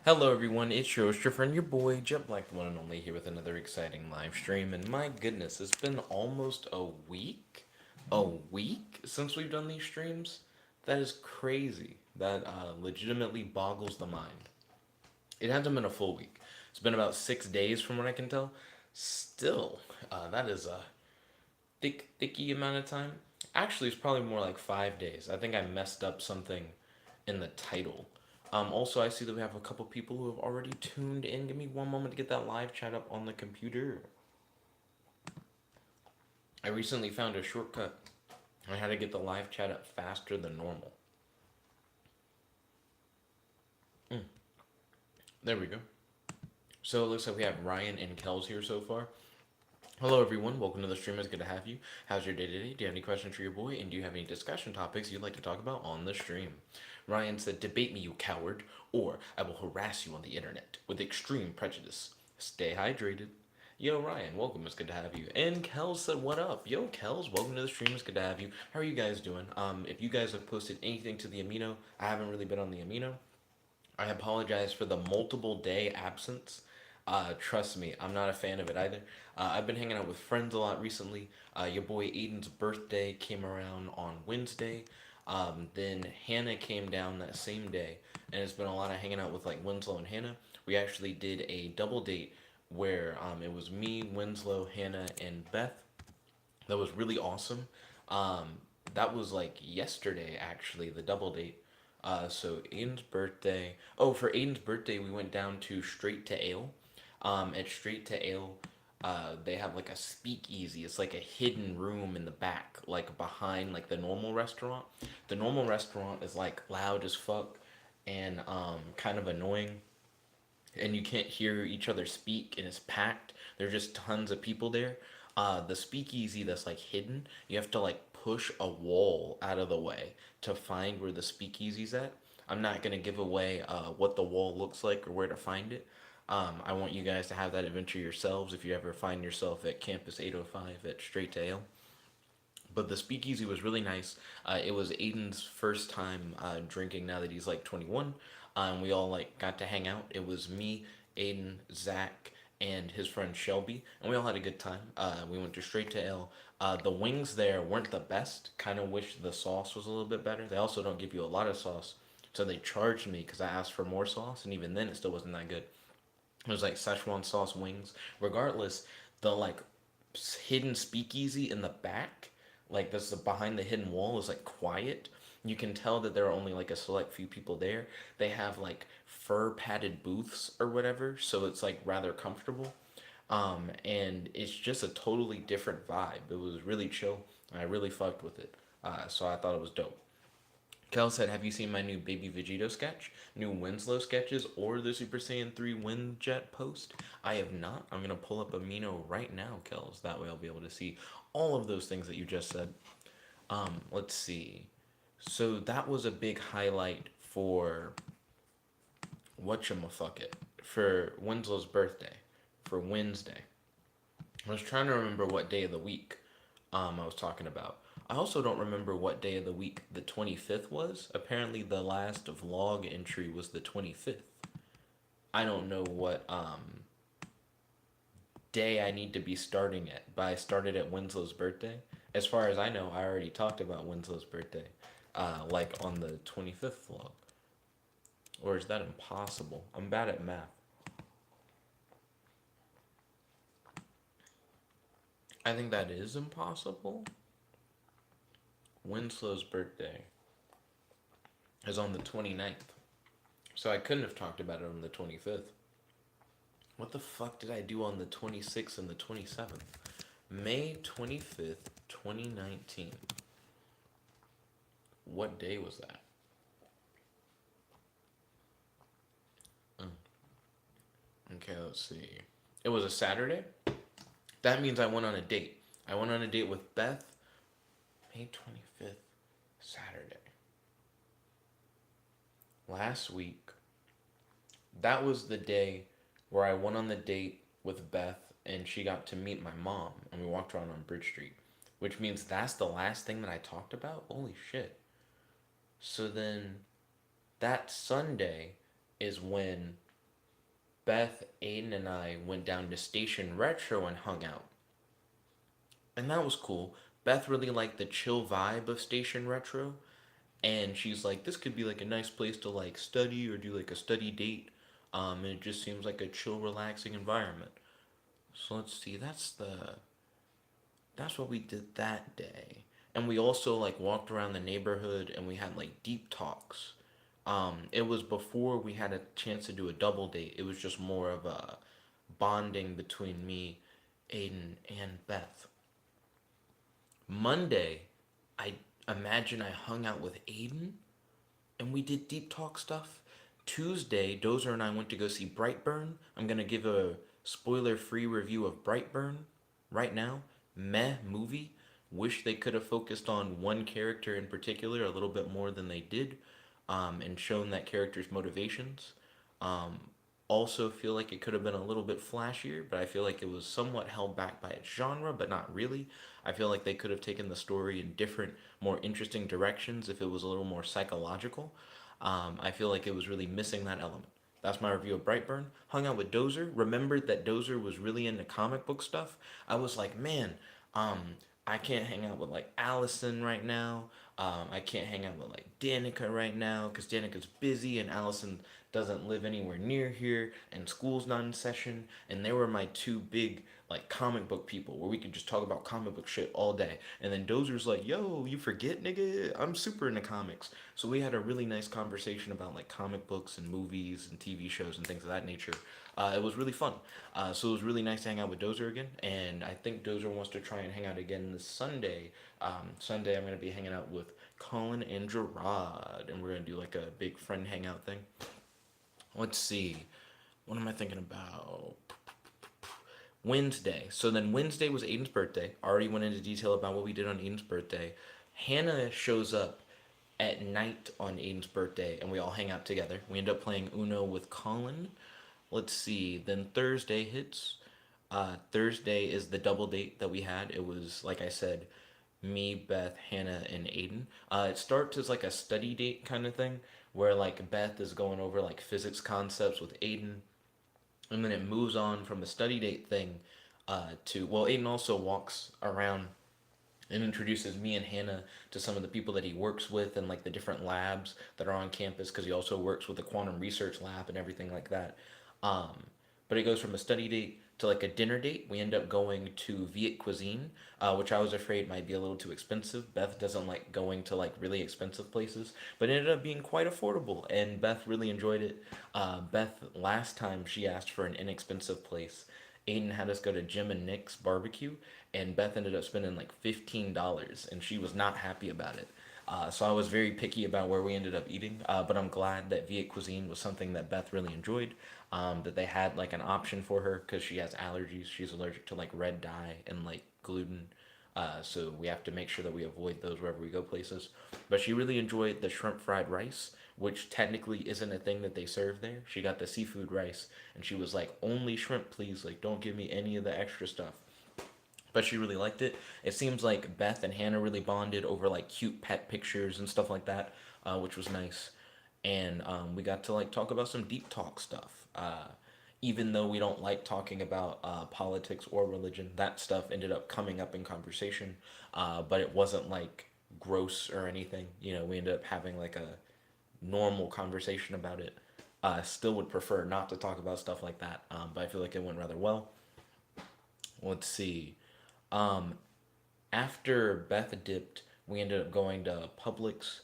Hello everyone, it's your friend, your boy, Jet Black, the one and only, here with another exciting live stream. And my goodness, it's been almost a week since we've done these streams. That is crazy. That legitimately boggles the mind. It hasn't been a full week. It's been about 6 days from what I can tell. Still, that is a thicky amount of time. Actually, it's probably more like 5 days. I think I messed up something in the title. Also, I see that we have a couple people who have already tuned in. Give me one moment to get that live chat up on the computer. I recently found a shortcut on how to get the live chat up faster than normal. There we go. So it looks like we have Ryan and Kels here so far. Hello, everyone. Welcome to the stream. It's good to have you. How's your day today? Do you have any questions for your boy? And do you have any discussion topics you'd like to talk about on the stream? Ryan said, "Debate me, you coward, or I will harass you on the internet with extreme prejudice. Stay hydrated." Yo, Ryan, welcome. It's good to have you. And Kels said, "What up?" Yo, Kels, welcome to the stream. It's good to have you. How are you guys doing? If you guys have posted anything to the Amino, I haven't really been on the Amino. I apologize for the multiple day absence. Trust me, I'm not a fan of it either. I've been hanging out with friends a lot recently. Your boy Aiden's birthday came around on Wednesday. Then Hannah came down that same day, and it's been a lot of hanging out with like Winslow and Hannah. We actually did a double date where it was me, Winslow, Hannah, and Beth. That was really awesome. Um, that was like yesterday, actually, the double date. So Aiden's birthday. Oh, for Aiden's birthday, we went down to Straight to Ale. At Straight to Ale, they have like a speakeasy. It's like a hidden room in the back, like behind like the normal restaurant. The normal restaurant is like loud as fuck and kind of annoying, and you can't hear each other speak, and it's packed. There's just tons of people there. The speakeasy that's like hidden, you have to like push a wall out of the way to find where the speakeasy's at. I'm not gonna give away what the wall looks like or where to find it. I want you guys to have that adventure yourselves if you ever find yourself at Campus 805 at Straight to Ale. But the speakeasy was really nice. It was Aiden's first time drinking now that he's like 21. We all like got to hang out. It was me, Aiden, Zach, and his friend Shelby, and we all had a good time. We went to Straight to Ale. The wings there weren't the best. Kind of wish the sauce was a little bit better. They also don't give you a lot of sauce, so they charged me because I asked for more sauce, and even then it still wasn't that good. It was like Szechuan sauce wings. Regardless, the like hidden speakeasy in the back, like this behind the hidden wall, is like quiet. You can tell that there are only like a select few people there. They have like fur padded booths or whatever, so it's like rather comfortable. And it's just a totally different vibe. It was really chill. I really fucked with it. So I thought it was dope. Kel said, "Have you seen my new Baby Vegito sketch, new Winslow sketches, or the Super Saiyan 3 Windjet post?" I have not. I'm going to pull up Amino right now, Kels. That way I'll be able to see all of those things that you just said. Let's see. So that was a big highlight for whatchamafuck for Winslow's birthday, for Wednesday. I was trying to remember what day of the week I was talking about. I also don't remember what day of the week the 25th was. Apparently, the last vlog entry was the 25th. I don't know what day I need to be starting at, but I started at Winslow's birthday. As far as I know, I already talked about Winslow's birthday, like on the 25th vlog. Or is that impossible? I'm bad at math. I think that is impossible. Winslow's birthday is on the 29th. So I couldn't have talked about it on the 25th. What the fuck did I do on the 26th and the 27th? May 25th, 2019. What day was that? Okay, let's see. It was a Saturday? That means I went on a date. I went on a date with Beth, May 25th, Saturday. Last week, that was the day where I went on the date with Beth and she got to meet my mom and we walked around on Bridge Street, which means that's the last thing that I talked about? Holy shit. So then that Sunday is when Beth, Aiden, and I went down to Station Retro and hung out. And that was cool. Beth really liked the chill vibe of Station Retro, and she's like, this could be like a nice place to like study or do like a study date. And it just seems like a chill, relaxing environment. So let's see, that's what we did that day. And we also like walked around the neighborhood and we had like deep talks. It was before we had a chance to do a double date. It was just more of a bonding between me, Aiden, and Beth. Monday, I imagine I hung out with Aiden and we did deep talk stuff. Tuesday, Dozer and I went to go see Brightburn. I'm gonna give a spoiler-free review of Brightburn right now. Meh movie. Wish they could have focused on one character in particular a little bit more than they did, and shown that character's motivations. Um, Also feel like it could have been a little bit flashier, but I feel like it was somewhat held back by its genre, but not really. I feel like they could have taken the story in different, more interesting directions if it was a little more psychological. I feel like it was really missing that element. That's my review of Brightburn. Hung out with Dozer. Remembered that Dozer was really into comic book stuff. I was like, man, um, I can't hang out with like Allison right now. I can't hang out with like Danica right now because Danica's busy and Allison doesn't live anywhere near here and school's not in session. And they were my two big like comic book people where we could just talk about comic book shit all day. And then Dozer's like, yo, you forget, nigga, I'm super into comics. So we had a really nice conversation about like comic books and movies and TV shows and things of that nature. It was really fun. So it was really nice to hang out with Dozer again. And I think Dozer wants to try and hang out again this Sunday. Sunday, I'm going to be hanging out with Colin and Gerard. And we're going to do like a big friend hangout thing. Let's see. What am I thinking about? Wednesday. So then Wednesday was Aiden's birthday. I already went into detail about what we did on Aiden's birthday. Hannah shows up at night on Aiden's birthday and we all hang out together. We end up playing Uno with Colin. Let's see. Then Thursday hits. Thursday is the double date that we had. It was, like I said, me, Beth, Hannah, and Aiden. It starts as like a study date kind of thing where like Beth is going over like physics concepts with Aiden, and then it moves on from a study date thing to, well, Aiden also walks around and introduces me and Hannah to some of the people that he works with and like the different labs that are on campus because he also works with the quantum research lab and everything like that. Um, but it goes from a study date to like a dinner date. We end up going to Viet Cuisine, which I was afraid might be a little too expensive. Beth doesn't like going to like really expensive places, but it ended up being quite affordable, and Beth really enjoyed it. Beth, last time she asked for an inexpensive place. Aiden had us go to Jim and Nick's barbecue, and Beth ended up spending like $15, and she was not happy about it. So I was very picky about where we ended up eating, but I'm glad that Viet Cuisine was something that Beth really enjoyed. That they had like an option for her because she has allergies. She's allergic to like red dye and like gluten. So we have to make sure that we avoid those wherever we go places. But she really enjoyed the shrimp fried rice, which technically isn't a thing that they serve there. She got the seafood rice, and she was like, only shrimp, please. Like, don't give me any of the extra stuff. But she really liked it. It seems like Beth and Hannah really bonded over like cute pet pictures and stuff like that, which was nice. And we got to like talk about some deep talk stuff. Even though we don't like talking about politics or religion, that stuff ended up coming up in conversation. But it wasn't like gross or anything. You know, we ended up having like a normal conversation about it. Still would prefer not to talk about stuff like that, but I feel like it went rather well. Let's see. Um, After Beth dipped, we ended up going to Publix.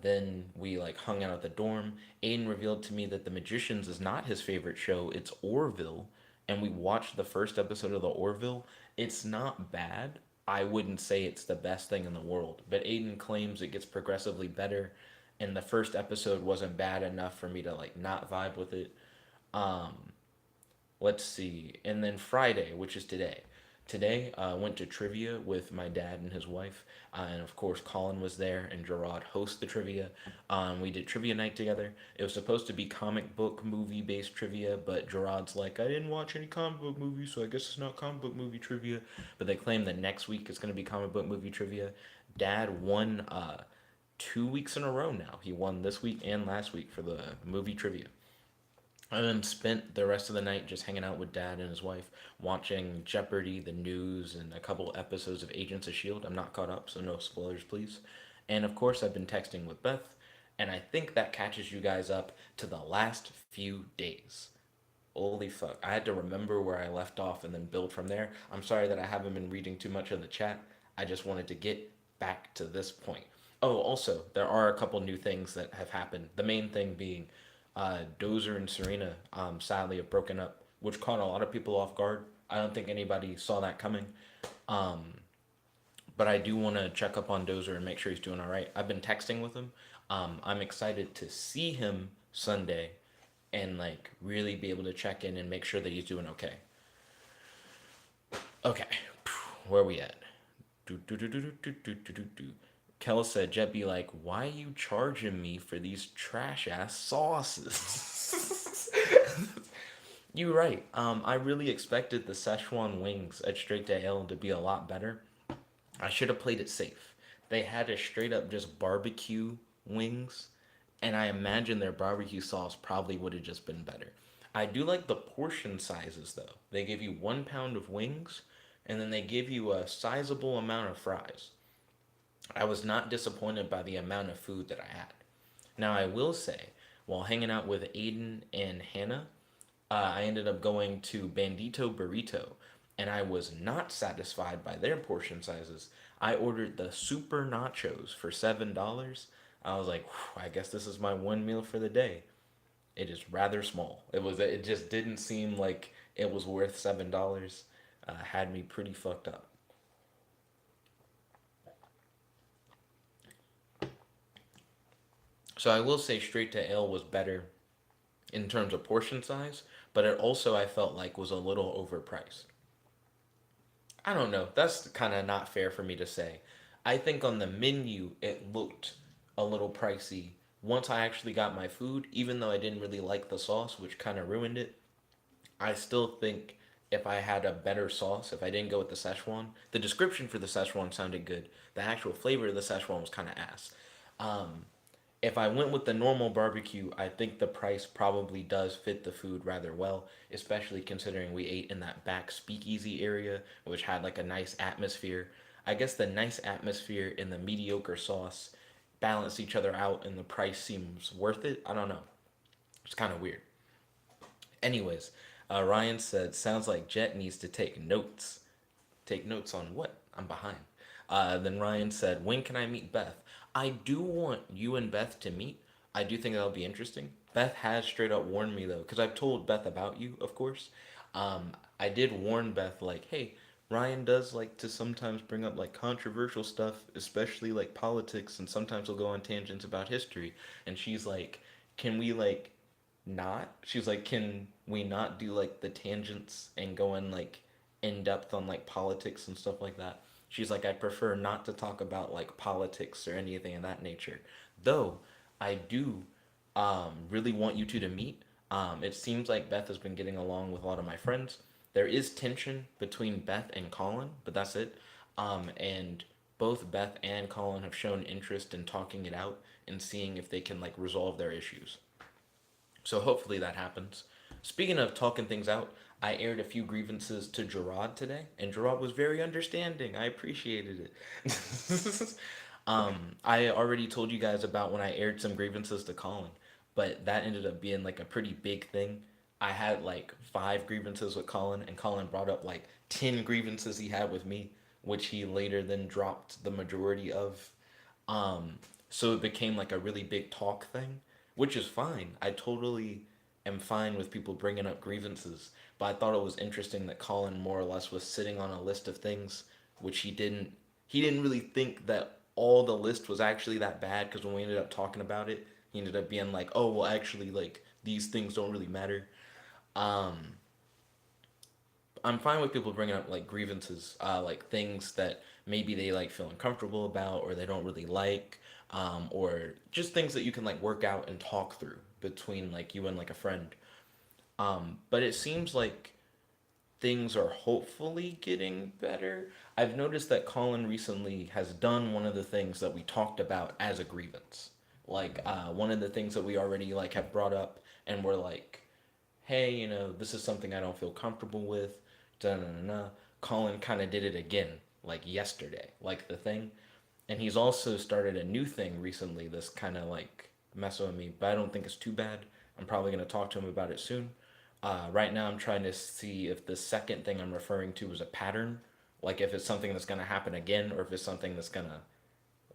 Then we like hung out at the dorm. Aiden revealed to me that The Magicians is not his favorite show. It's Orville, and we watched the first episode of the Orville. It's not bad. I wouldn't say it's the best thing in the world, but Aiden claims it gets progressively better, and the first episode wasn't bad enough for me to like not vibe with it. Um, let's see. And then Friday, which is today. Today, I went to trivia with my dad and his wife, and of course, Colin was there, and Gerard hosts the trivia. We did trivia night together. It was supposed to be comic book movie based trivia, but Gerard's like, I didn't watch any comic book movies, so I guess it's not comic book movie trivia. But they claim that next week is going to be comic book movie trivia. Dad won 2 weeks in a row now. He won this week and last week for the movie trivia. and then spent the rest of the night just hanging out with dad and his wife, watching Jeopardy, the news, and a couple episodes of Agents of S.H.I.E.L.D. I'm not caught up, so no spoilers, please. And of course, I've been texting with Beth, and I think that catches you guys up to the last few days. Holy fuck. I had to remember where I left off and then build from there. I'm sorry that I haven't been reading too much of the chat. I just wanted to get back to this point. Oh, also, there are a couple new things that have happened. The main thing being Dozer and Serena sadly have broken up, which caught a lot of people off guard. I don't think anybody saw that coming. Um, but I do want to check up on Dozer and make sure he's doing all right. I've been texting with him. I'm excited to see him Sunday and like really be able to check in and make sure that he's doing okay. Okay, where are we at? Do, do, do, do, do, do, do, do, do. Kel said, Jet be like, why are you charging me for these trash ass sauces? You're right. I really expected the Szechuan wings at Straight to Ale to be a lot better. I should have played it safe. They had a straight up just barbecue wings, and I imagine their barbecue sauce probably would have just been better. I do like the portion sizes though. They give you 1 pound of wings, and then they give you a sizable amount of fries. I was not disappointed by the amount of food that I had. Now, I will say, while hanging out with Aiden and Hannah, I ended up going to Bandito Burrito, and I was not satisfied by their portion sizes. I ordered the super nachos for $7. I was like, I guess this is my one meal for the day. It is rather small. It just didn't seem like it was worth $7. Had me pretty fucked up. So I will say Straight to Ale was better in terms of portion size, but it also I felt like was a little overpriced. I don't know. That's kind of not fair for me to say. I think on the menu it looked a little pricey. Once I actually got my food, even though I didn't really like the sauce, which kind of ruined it, I still think if I had a better sauce, if I didn't go with the Szechuan, the description for the Szechuan sounded good. The actual flavor of the Szechuan was kind of ass. Um, if I went with the normal barbecue, I think the price probably does fit the food rather well, especially considering we ate in that back speakeasy area, which had like a nice atmosphere. I guess the nice atmosphere and the mediocre sauce balance each other out, and the price seems worth it. I don't know. It's kind of weird. Anyways, Ryan said, sounds like Jet needs to take notes. Take notes on what? I'm behind. Then Ryan said, when can I meet Beth? I do want you and Beth to meet. I do think that'll be interesting. Beth has straight up warned me though, because I've told Beth about you, of course. I did warn Beth, like, hey, Ryan does like to sometimes bring up like controversial stuff, especially like politics, and sometimes he'll go on tangents about history. And she's like, can we like not? She's like, can we not do like the tangents and go in like in depth on like politics and stuff like that? She's like, I prefer not to talk about like politics or anything of that nature. Though I do really want you two to meet. It seems like Beth has been getting along with a lot of my friends. There is tension between Beth and Colin, but that's it. And both Beth and Colin have shown interest in talking it out and seeing if they can like resolve their issues. So hopefully that happens. Speaking of talking things out, I aired a few grievances to Gerard today, and Gerard was very understanding. I appreciated it. I already told you guys about when I aired some grievances to Colin, but that ended up being like a pretty big thing. I had like 5 grievances with Colin, and Colin brought up like 10 grievances he had with me, which he later then dropped the majority of. So it became like a really big talk thing, which is fine. I totally am fine with people bringing up grievances, but I thought it was interesting that Colin more or less was sitting on a list of things which he didn't really think that all the list was actually that bad, because when we ended up talking about it, he ended up being like, "Oh, well actually like these things don't really matter." Um I'm fine with people bringing up like grievances, like things that maybe they like feel uncomfortable about or they don't really like, or just things that you can like work out and talk through between like you and like a friend. But it seems like things are hopefully getting better. I've noticed that Colin recently has done one of the things that we talked about as a grievance. Like one of the things that we already like have brought up and we're like hey, this is something I don't feel comfortable with. Da na na na. Colin kind of did it again, like yesterday, like the thing. And he's also started a new thing recently that's kind of like messing with me, but I don't think it's too bad. I'm probably going to talk to him about it soon. Right now, I'm trying to see if the second thing I'm referring to is a pattern, like if it's something that's going to happen again, or if it's something that's going to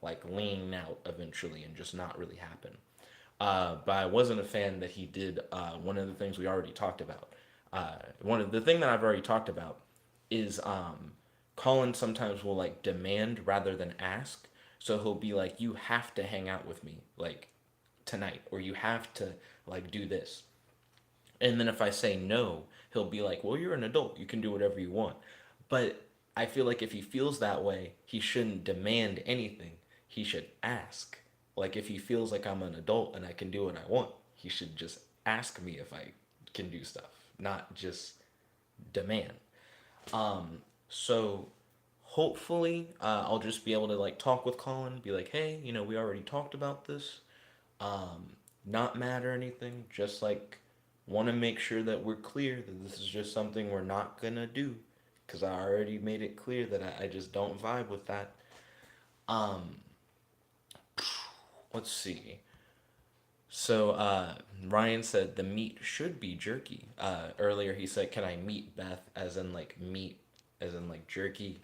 like lean out eventually and just not really happen. But I wasn't a fan that he did one of the things we already talked about. One of the thing that I've already talked about is Colin sometimes will like demand rather than ask. So he'll be like, "You have to hang out with me like tonight, or you have to like do this." And then if I say no, he'll be like, "Well, you're an adult. You can do whatever you want." But I feel like if he feels that way, he shouldn't demand anything. He should ask. Like if he feels like I'm an adult and I can do what I want, he should just ask me if I can do stuff, not just demand. So hopefully, I'll just be able to like talk with Colin, be like, "Hey, we already talked about this. Not mad or anything, just like want to make sure that we're clear that this is just something we're not gonna do, because I already made it clear that I just don't vibe with that." Um, let's see. So Ryan said the meat should be jerky. Earlier he said, "Can I meet Beth?" As in like meat, as in like jerky.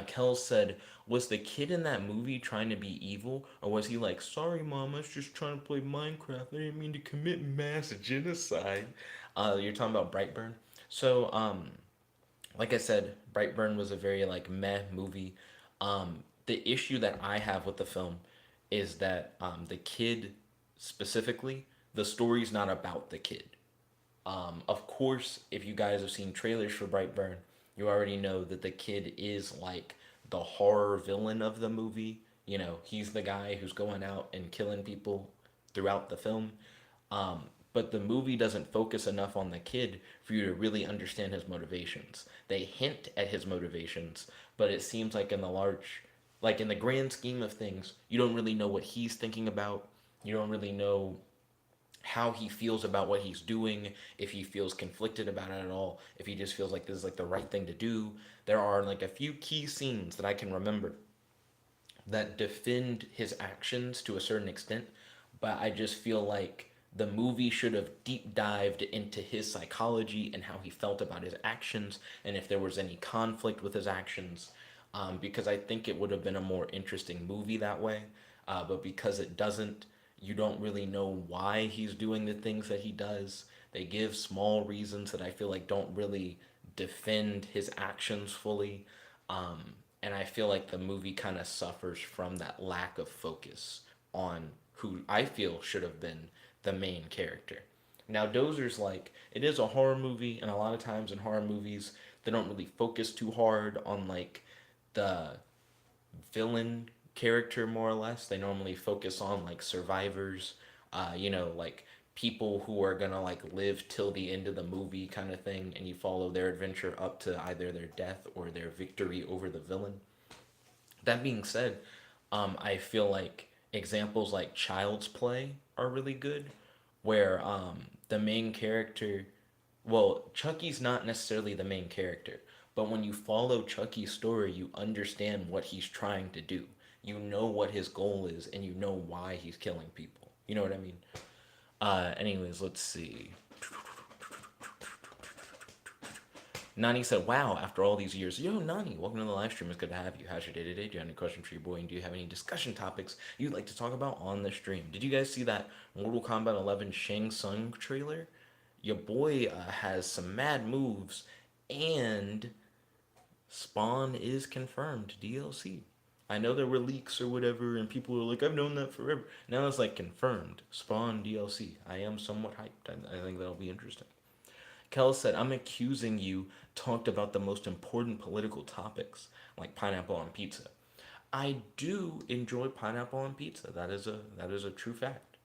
Kel said, "Was the kid in that movie trying to be evil, or was he like, sorry, mom, I was just trying to play Minecraft. I didn't mean to commit mass genocide." You're talking about Brightburn. So like I said, Brightburn was a very like meh movie. The issue that I have with the film is that the kid specifically, the story's not about the kid. Of course, if you guys have seen trailers for Brightburn, you already know that the kid is like the horror villain of the movie. He's the guy who's going out and killing people throughout the film. But the movie doesn't focus enough on the kid for you to really understand his motivations. They hint at his motivations, but it seems like in the grand scheme of things, you don't really know what he's thinking about. You don't really know how he feels about what he's doing, if he feels conflicted about it at all, if he just feels like this is like the right thing to do. There are like a few key scenes that I can remember that defend his actions to a certain extent, but I just feel like the movie should have deep dived into his psychology and how he felt about his actions and if there was any conflict with his actions, because I think it would have been a more interesting movie that way. But because it doesn't, you don't really know why he's doing the things that he does. They give small reasons that I feel like don't really defend his actions fully. And I feel like the movie kind of suffers from that lack of focus on who I feel should have been the main character. Now, Dozer's like, it is a horror movie, and a lot of times in horror movies, they don't really focus too hard on like the villain character more or less. They normally focus on like survivors, like people who are gonna like live till the end of the movie kind of thing, and you follow their adventure up to either their death or their victory over the villain. That being said, I feel like examples like Child's Play are really good, where the main character, well, Chucky's not necessarily the main character, but when you follow Chucky's story, you understand what he's trying to do. You know what his goal is, and you know why he's killing people. You know what I mean? Anyways, let's see. Nani said, "Wow, after all these years." Yo, Nani, welcome to the live stream. It's good to have you. How's your day today? Do you have any questions for your boy? And do you have any discussion topics you'd like to talk about on the stream? Did you guys see that Mortal Kombat 11 Shang Tsung trailer? Your boy has some mad moves, and Spawn is confirmed DLC. I know there were leaks or whatever, and people were like, "I've known that forever." Now it's like confirmed. Spawn DLC. I am somewhat hyped. I think that'll be interesting. Kel said, "I'm accusing you talked about the most important political topics, like pineapple on pizza." I do enjoy pineapple on pizza. That is a true fact.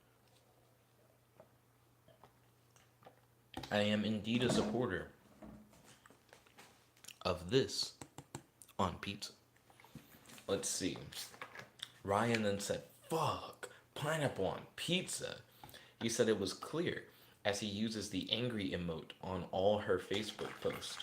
I am indeed a supporter of this on pizza. Let's see. Ryan then said, "Fuck, pineapple on pizza." He said it was clear. as he uses the angry emote on all her Facebook posts.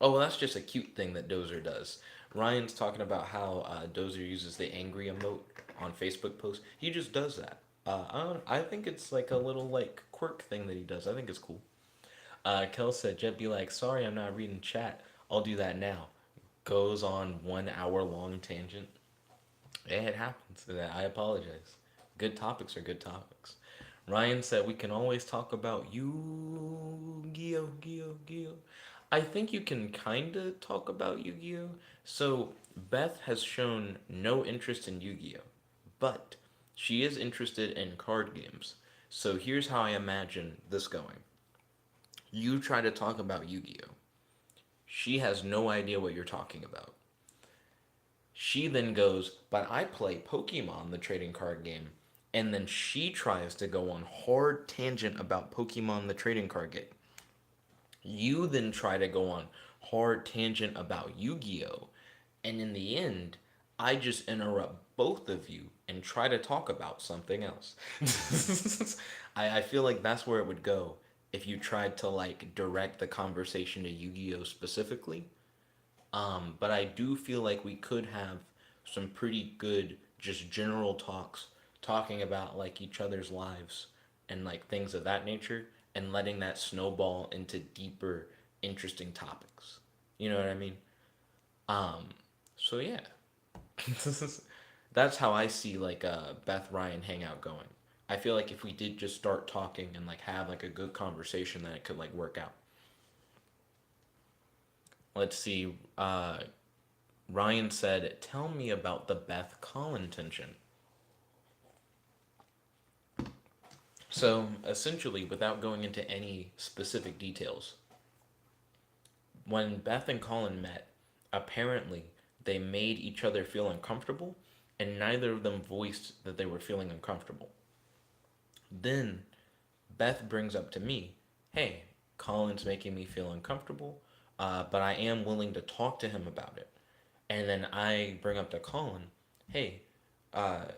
Oh, well, that's just a cute thing that Dozer does. Ryan's talking about how Dozer uses the angry emote on Facebook posts. He just does that. I think it's like a little like quirk thing that he does. I think it's cool. Kel said, Jet be like, sorry, I'm not reading chat. I'll do that now. Goes on 1 hour long tangent. It happens. I apologize. Good topics are good topics. Ryan said we can always talk about Yu-Gi-Oh, Gi-Oh. I think you can kind of talk about Yu-Gi-Oh. So Beth has shown no interest in Yu-Gi-Oh, but she is interested in card games. So here's how I imagine this going. You try to talk about Yu-Gi-Oh. She has no idea what you're talking about. She then goes, but I play Pokemon, the trading card game. And then she tries to go on hard tangent about Pokemon, the trading card game. You then try to go on hard tangent about Yu-Gi-Oh! And in the end, I just interrupt both of you and try to talk about something else. I feel like that's where it would go if you tried to like direct the conversation to Yu-Gi-Oh! Specifically. But I do feel like we could have some pretty good, just general talks, talking about like each other's lives and like things of that nature, and letting that snowball into deeper, interesting topics. You know what I mean? Um, so yeah, that's how I see like Beth Ryan hangout going. I feel like if we did just start talking and like have like a good conversation, then it could like work out. Let's see. Ryan said, "Tell me about the Beth Colin tension." So, essentially, without going into any specific details, when Beth and Colin met, apparently they made each other feel uncomfortable, and neither of them voiced that they were feeling uncomfortable. Then Beth brings up to me, "Hey, Colin's making me feel uncomfortable, but I am willing to talk to him about it." And then I bring up to Colin, "Hey, uh,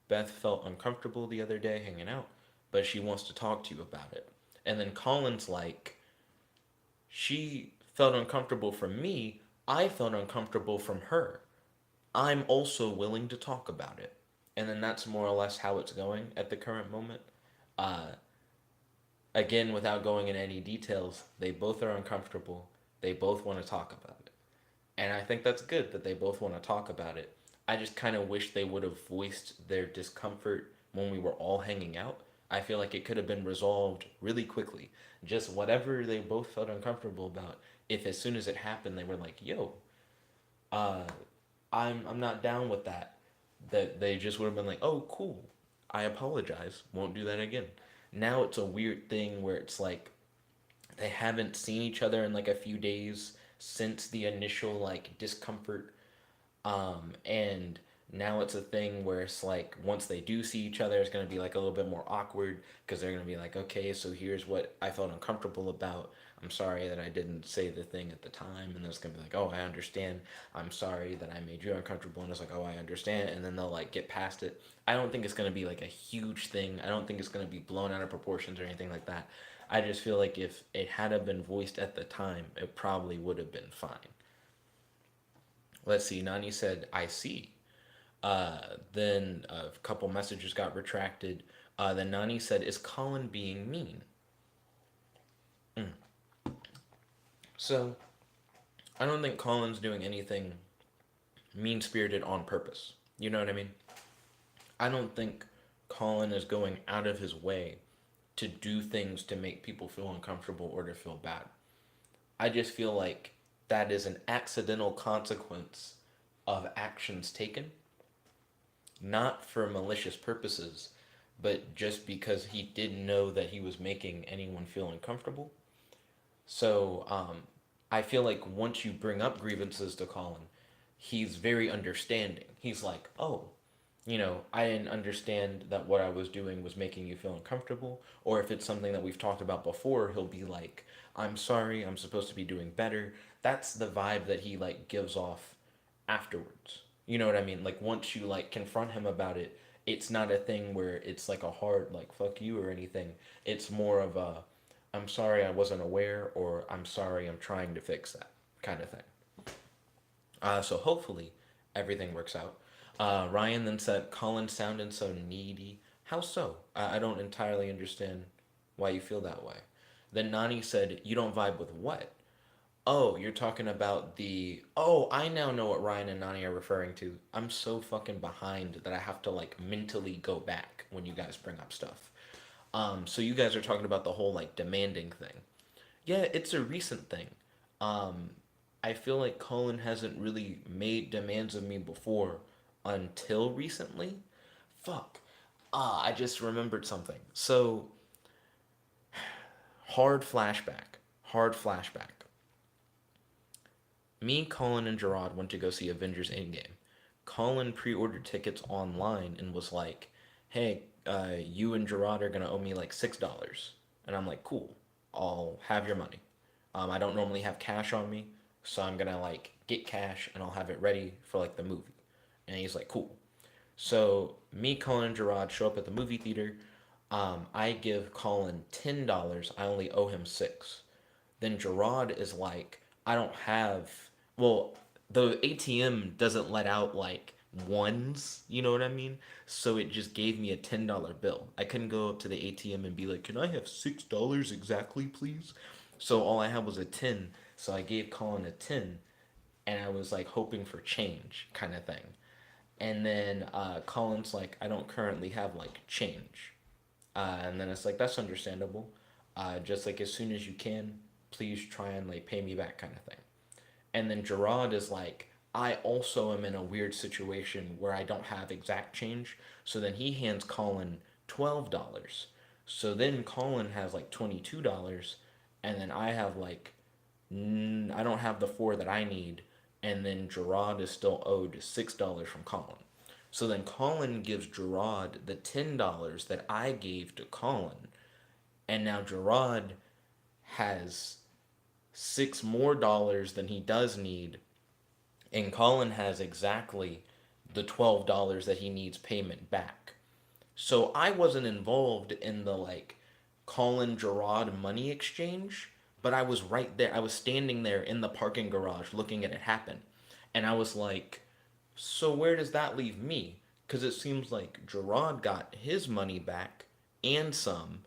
Beth felt uncomfortable the other day hanging out, but she wants to talk to you about it." And then Colin's like, "She felt uncomfortable from me. I felt uncomfortable from her. I'm also willing to talk about it." And then that's more or less how it's going at the current moment. Uh, Again, without going in any details, they both are uncomfortable. They both want to talk about it. And I think that's good that they both want to talk about it. I just kind of wish they would have voiced their discomfort when we were all hanging out. I feel like it could have been resolved really quickly. Just whatever they both felt uncomfortable about. If as soon as it happened, they were like, "Yo, uh, I'm not down with that." That they just would have been like, "Oh, cool. I apologize. Won't do that again." Now it's a weird thing where it's like they haven't seen each other in like a few days since the initial like discomfort, and now it's a thing where it's like once they do see each other, it's going to be like a little bit more awkward because they're going to be like, "Okay, so here's what I felt uncomfortable about. I'm sorry that I didn't say the thing at the time." And it's going to be like, "Oh, I understand. I'm sorry that I made you uncomfortable." And it's like, "Oh, I understand." And then they'll like get past it. I don't think it's going to be like a huge thing. I don't think it's going to be blown out of proportions or anything like that. I just feel like if it had been voiced at the time, it probably would have been fine. Let's see. Nani said, "I see." Then a couple messages got retracted. Then Nani said, "Is Colin being mean?" Mm. So I don't think Colin's doing anything mean spirited on purpose. You know what I mean? I don't think Colin is going out of his way to do things to make people feel uncomfortable or to feel bad. I just feel like that is an accidental consequence of actions taken, not for malicious purposes, but just because he didn't know that he was making anyone feel uncomfortable. So I feel like once you bring up grievances to Colin, he's very understanding. He's like, "Oh, I didn't understand that what I was doing was making you feel uncomfortable." Or if it's something that we've talked about before, he'll be like, "I'm sorry, I'm supposed to be doing better." That's the vibe that he like gives off afterwards. You know what I mean? Like once you like confront him about it it's not a thing where it's like a hard like fuck you or anything. It's more of a I'm sorry I wasn't aware, or I'm sorry I'm trying to fix that kind of thing. So hopefully everything works out. Ryan then said, Colin sounded so needy. How so? I don't entirely understand why you feel that way. Then Nani said, you don't vibe with what? Oh, you're talking about the. Oh, I now know what Ryan and Nani are referring to. I'm so fucking behind that I have to like mentally go back when you guys bring up stuff. So you guys are talking about the whole like demanding thing. Yeah, it's a recent thing. Um, I feel like Colin hasn't really made demands of me before until recently. Fuck. I just remembered something. So, hard flashback. Hard flashback. Me, Colin, and Gerard went to go see Avengers Endgame. Colin pre ordered tickets online and was like, hey, you and Gerard are going to owe me like $6. And I'm like, cool, I'll have your money. I don't normally have cash on me, so I'm going to like get cash and I'll have it ready for like the movie. And he's like, cool. So me, Colin, and Gerard show up at the movie theater. I give Colin $10. I only owe him 6. Then Gerard is like, I don't have. Well, the ATM doesn't let out like ones, you know what I mean? So it just gave me a $10 bill. I couldn't go up to the ATM and be like, can I have $6 exactly, please? So all I had was a 10. So I gave Colin a 10, and I was like hoping for change kind of thing. And then Colin's like, I don't currently have like change. And then it's like, that's understandable. Just like as soon as you can, please try and like pay me back kind of thing. And then Gerard is like, I also am in a weird situation where I don't have exact change. So then he hands Colin $12. So then Colin has like $22. And then I have like, I don't have the 4 that I need. And then Gerard is still owed $6 from Colin. So then Colin gives Gerard the $10 that I gave to Colin. And now Gerard has 6 more dollars than he does need, and Colin has exactly the $12 that he needs payment back. So I wasn't involved in the like Colin Gerard money exchange, but I was right there. I was standing there in the parking garage looking at it happen. And I was like, so where does that leave me? Because it seems like Gerard got his money back and some,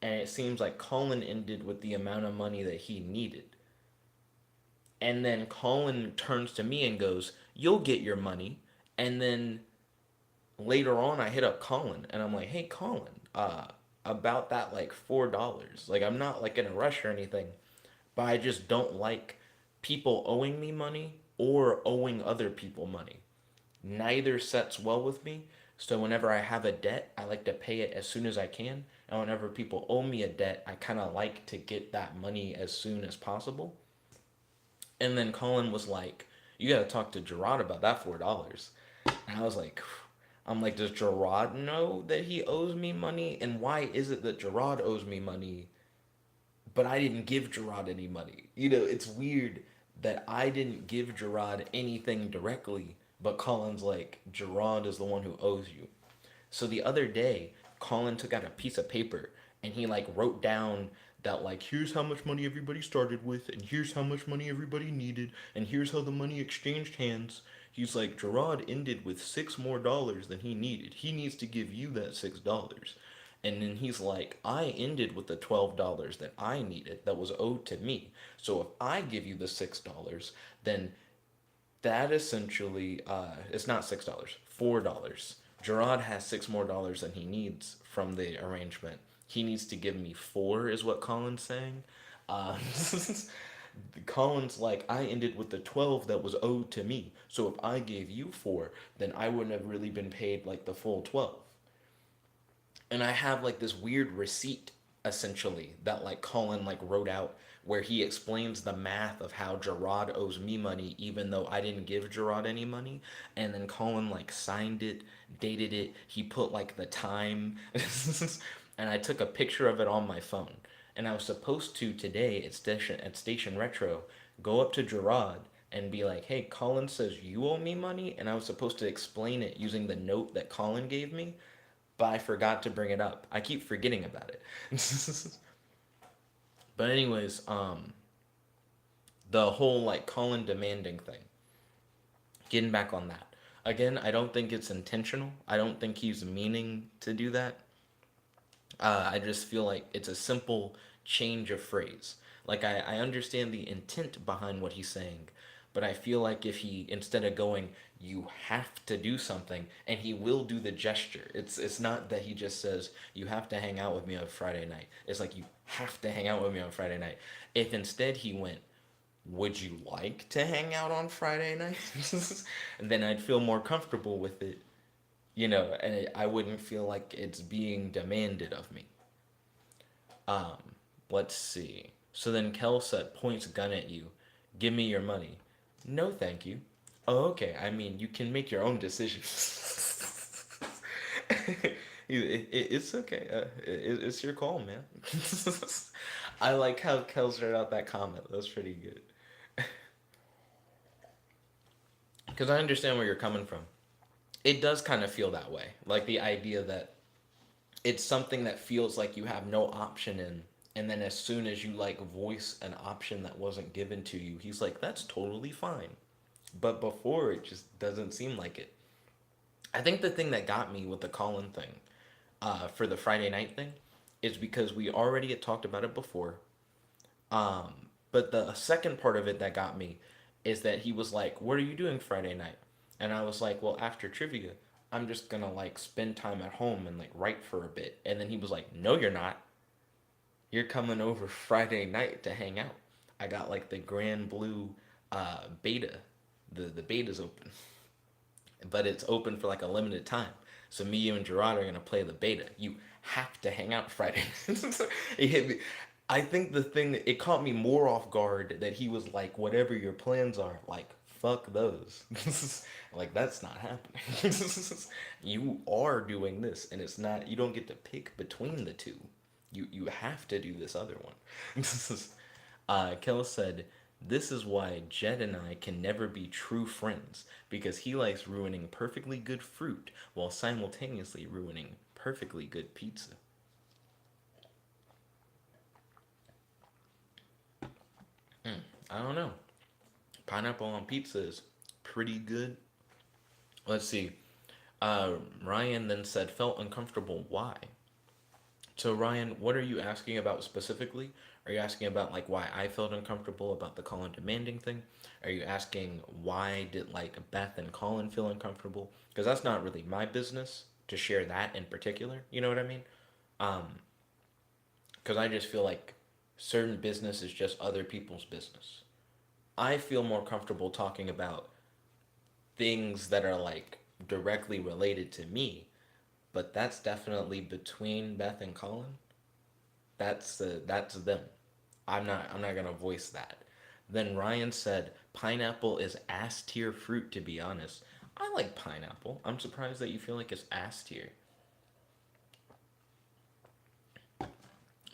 and it seems like Colin ended with the amount of money that he needed. And then Colin turns to me and goes, you'll get your money. And then later on, I hit up Colin and I'm like, hey, Colin, about that like $4. Like, I'm not like in a rush or anything, but I just don't like people owing me money or owing other people money. Neither sets well with me. So whenever I have a debt, I like to pay it as soon as I can. And whenever people owe me a debt, I kind of like to get that money as soon as possible. And then Colin was like, "You got to talk to Gerard about that $4." And I was like, I'm like, does Gerard know that he owes me money? And why is it that Gerard owes me money, but I didn't give Gerard any money? You know, it's weird that I didn't give Gerard anything directly, but Colin's like, Gerard is the one who owes you. So the other day, Colin took out a piece of paper and he like wrote down that like here's how much money everybody started with, and here's how much money everybody needed, and here's how the money exchanged hands. He's like, Gerard ended with 6 more dollars than he needed. He needs to give you that $6. And then he's like, I ended with the $12 that I needed that was owed to me. So if I give you the $6, then that essentially it's not $6, $4. Gerard has 6 more dollars than he needs from the arrangement. He needs to give me 4, is what Colin's saying. Uh, Colin's like, I ended with the 12 that was owed to me. So if I gave you 4, then I wouldn't have really been paid like the full 12. And I have like this weird receipt essentially that like Colin like wrote out where he explains the math of how Gerard owes me money even though I didn't give Gerard any money. And then Colin like signed it, dated it, he put like the time. And I took a picture of it on my phone. And I was supposed to today at Station Retro go up to Gerard and be like, hey, Colin says you owe me money, and I was supposed to explain it using the note that Colin gave me, but I forgot to bring it up. I keep forgetting about it. But anyways, the whole like Colin demanding thing. Getting back on that. Again, I don't think it's intentional. I don't think he's meaning to do that. I just feel like it's a simple change of phrase. Like I understand the intent behind what he's saying, but I feel like if he instead of going, you have to do something, and he will do the gesture. It's not that he just says you have to hang out with me on Friday night. It's like you have to hang out with me on Friday night. If instead he went, would you like to hang out on Friday night? Then I'd feel more comfortable with it, and I wouldn't feel like it's being demanded of me. Um, let's see. So then Kel said, points gun at you. Give me your money. No, thank you. Oh, okay. I mean, you can make your own decisions. It's okay. It's your call, man. I like how Kel started out that comment. That's pretty good. Because I understand where you're coming from. It does kind of feel that way. Like the idea that it's something that feels like you have no option in, and then as soon as you like voice an option that wasn't given to you, he's like, that's totally fine. But before, it just doesn't seem like it. I think the thing that got me with the Colin thing, for the Friday night thing, is because we already had talked about it before. But the second part of it that got me is that he was like, what are you doing Friday night? And I was like, well, after trivia, I'm just gonna like spend time at home and like write for a bit. And then he was like, no, you're not. You're coming over Friday night to hang out. I got like the Grand Blue beta. The beta's open, but it's open for like a limited time. So me, you, and Gerard are gonna play the beta. You have to hang out Friday. It hit me. I think the thing that it caught me more off guard that he was like, whatever your plans are, like fuck those. Like that's not happening. You are doing this, and it's not. You don't get to pick between the two. You have to do this other one. Kel said, this is why Jed and I can never be true friends, because he likes ruining perfectly good fruit while simultaneously ruining perfectly good pizza. I don't know. Pineapple on pizza is pretty good. Let's see. Ryan then said, felt uncomfortable. Why? So Ryan, what are you asking about specifically? Are you asking about like why I felt uncomfortable about the Colin demanding thing? Are you asking why did like Beth and Colin feel uncomfortable? Because that's not really my business to share that in particular. You know what I mean? Um, because I just feel like certain business is just other people's business. I feel more comfortable talking about things that are like directly related to me, but that's definitely between Beth and Colin. That's them. I'm not gonna voice that. Then Ryan said pineapple is ass tier fruit. To be honest, I like pineapple. I'm surprised that you feel like it's ass tier.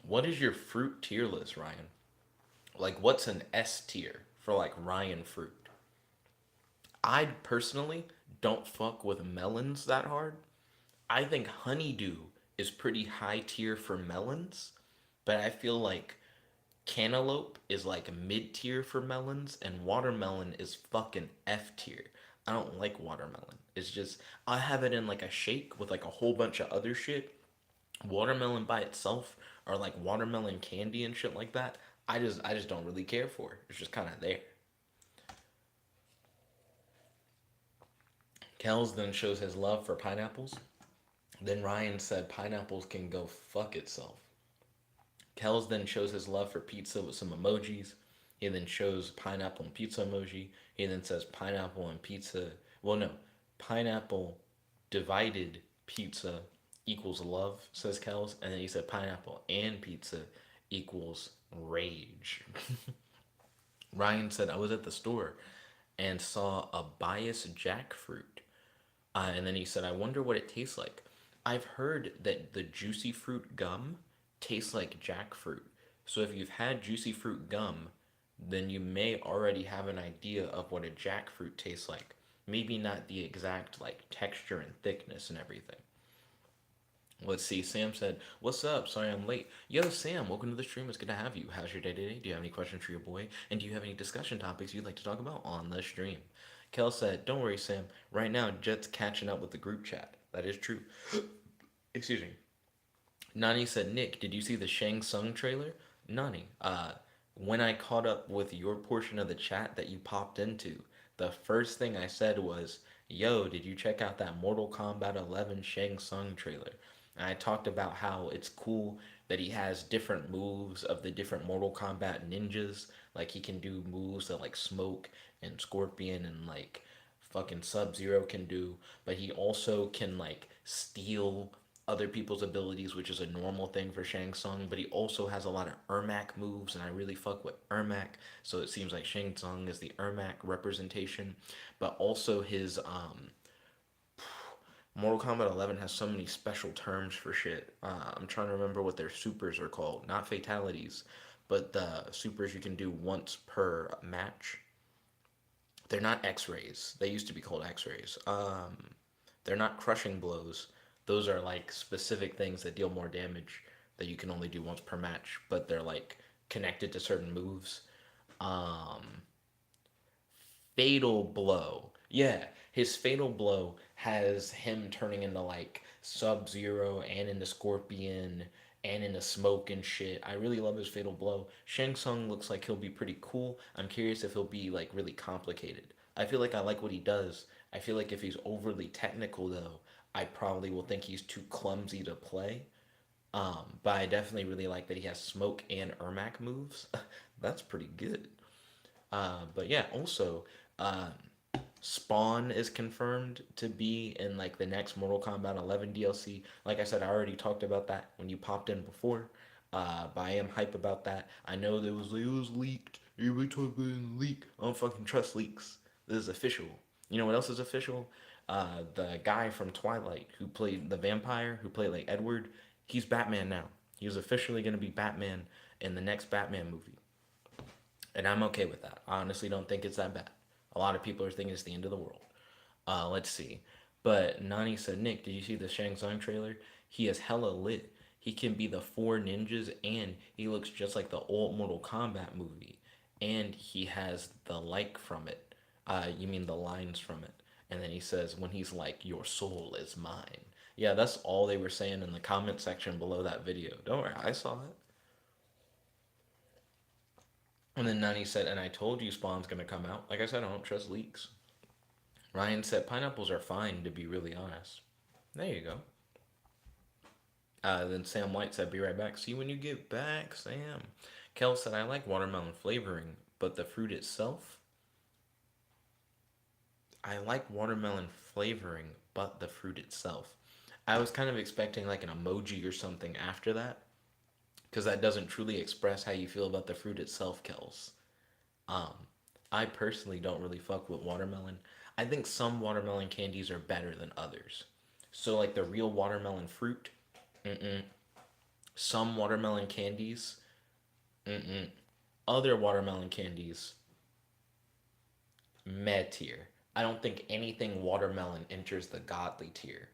What is your fruit tier list, Ryan? Like, what's an S tier for like Ryan fruit? I personally don't fuck with melons that hard. I think honeydew is pretty high tier for melons, but I feel like cantaloupe is like mid tier for melons, and watermelon is fucking F tier. I don't like watermelon. It's just I have it in like a shake with like a whole bunch of other shit. Watermelon by itself, or like watermelon candy and shit like that, I just don't really care for. It's just kind of there. Kells then shows his love for pineapples. Then Ryan said pineapples can go fuck itself. Kells then shows his love for pizza with some emojis. He then shows pineapple and pizza emoji. He then says pineapple and pizza. Well, no, pineapple divided pizza equals love, says Kells. And then he said pineapple and pizza equals rage. Ryan said, I was at the store and saw a bias jackfruit. And then he said, I wonder what it tastes like. I've heard that the juicy fruit gum tastes like jackfruit. So if you've had juicy fruit gum, then you may already have an idea of what a jackfruit tastes like. Maybe not the exact like texture and thickness and everything. Let's see. Sam said, "What's up? Sorry I'm late." Yo, Sam, welcome to the stream. It's good to have you. How's your day today? Do you have any questions for your boy? And do you have any discussion topics you'd like to talk about on the stream? Kel said, "Don't worry, Sam. Right now, Jet's catching up with the group chat. That is true." Excuse me. Nani said, "Nick, did you see the Shang Tsung trailer?" Nani, when I caught up with your portion of the chat that you popped into, the first thing I said was, "Yo, did you check out that Mortal Kombat 11 Shang Tsung trailer?" And I talked about how it's cool that he has different moves of the different Mortal Kombat ninjas. Like he can do moves that like Smoke and Scorpion and like fucking Sub Zero can do, but he also can like steal other people's abilities, which is a normal thing for Shang Tsung. But he also has a lot of Ermac moves, and I really fuck with Ermac. So it seems like Shang Tsung is the Ermac representation. But also his Mortal Kombat 11 has so many special terms for shit. I'm trying to remember what their supers are called. Not fatalities, but the supers you can do once per match. They're not X-rays. They used to be called X-rays. They're not crushing blows. Those are like specific things that deal more damage that you can only do once per match, but they're like connected to certain moves. Um, Fatal blow. Yeah, his fatal blow has him turning into like Sub Zero and into Scorpion and into Smoke and shit. I really love his fatal blow. Shang Tsung looks like he'll be pretty cool. I'm curious if he'll be like really complicated. I feel like I like what he does. I feel like if he's overly technical though, I probably will think he's too clumsy to play. But I definitely really like that he has Smoke and Ermac moves. That's pretty good. But yeah, also, Spawn is confirmed to be in like the next Mortal Kombat 11 DLC. Like I said, I already talked about that when you popped in before. But I am hype about that. I know there was it was leaked. Everybody talking about leak. I don't fucking trust leaks. This is official. You know what else is official? The guy from Twilight who played the vampire, who played like Edward, he's Batman now. He's officially gonna be Batman in the next Batman movie. And I'm okay with that. I honestly don't think it's that bad. A lot of people are thinking it's the end of the world. Let's see. But Nani said, "Nick, did you see the Shang Tsung trailer? He is hella lit. He can be the four ninjas, and he looks just like the old Mortal Kombat movie. And he has the like from it. You mean the lines from it. And then he says, when he's like, 'Your soul is mine.'" Yeah, that's all they were saying in the comment section below that video. Don't worry, I saw it. And then Nani said, "And I told you Spawn's gonna come out." Like I said, I don't trust leaks. Ryan said, "Pineapples are fine, to be really honest." There you go. Then Sam White said, "Be right back." See you when you get back, Sam. Kel said, "I like watermelon flavoring, but the fruit itself, I like watermelon flavoring, but the fruit itself." I was kind of expecting like an emoji or something after that, because that doesn't truly express how you feel about the fruit itself, Kels. Um, I personally don't really fuck with watermelon. I think some watermelon candies are better than others. So like the real watermelon fruit, mm-mm. Some watermelon candies, mm-mm. Other watermelon candies, meh tier. I don't think anything watermelon enters the godly tier.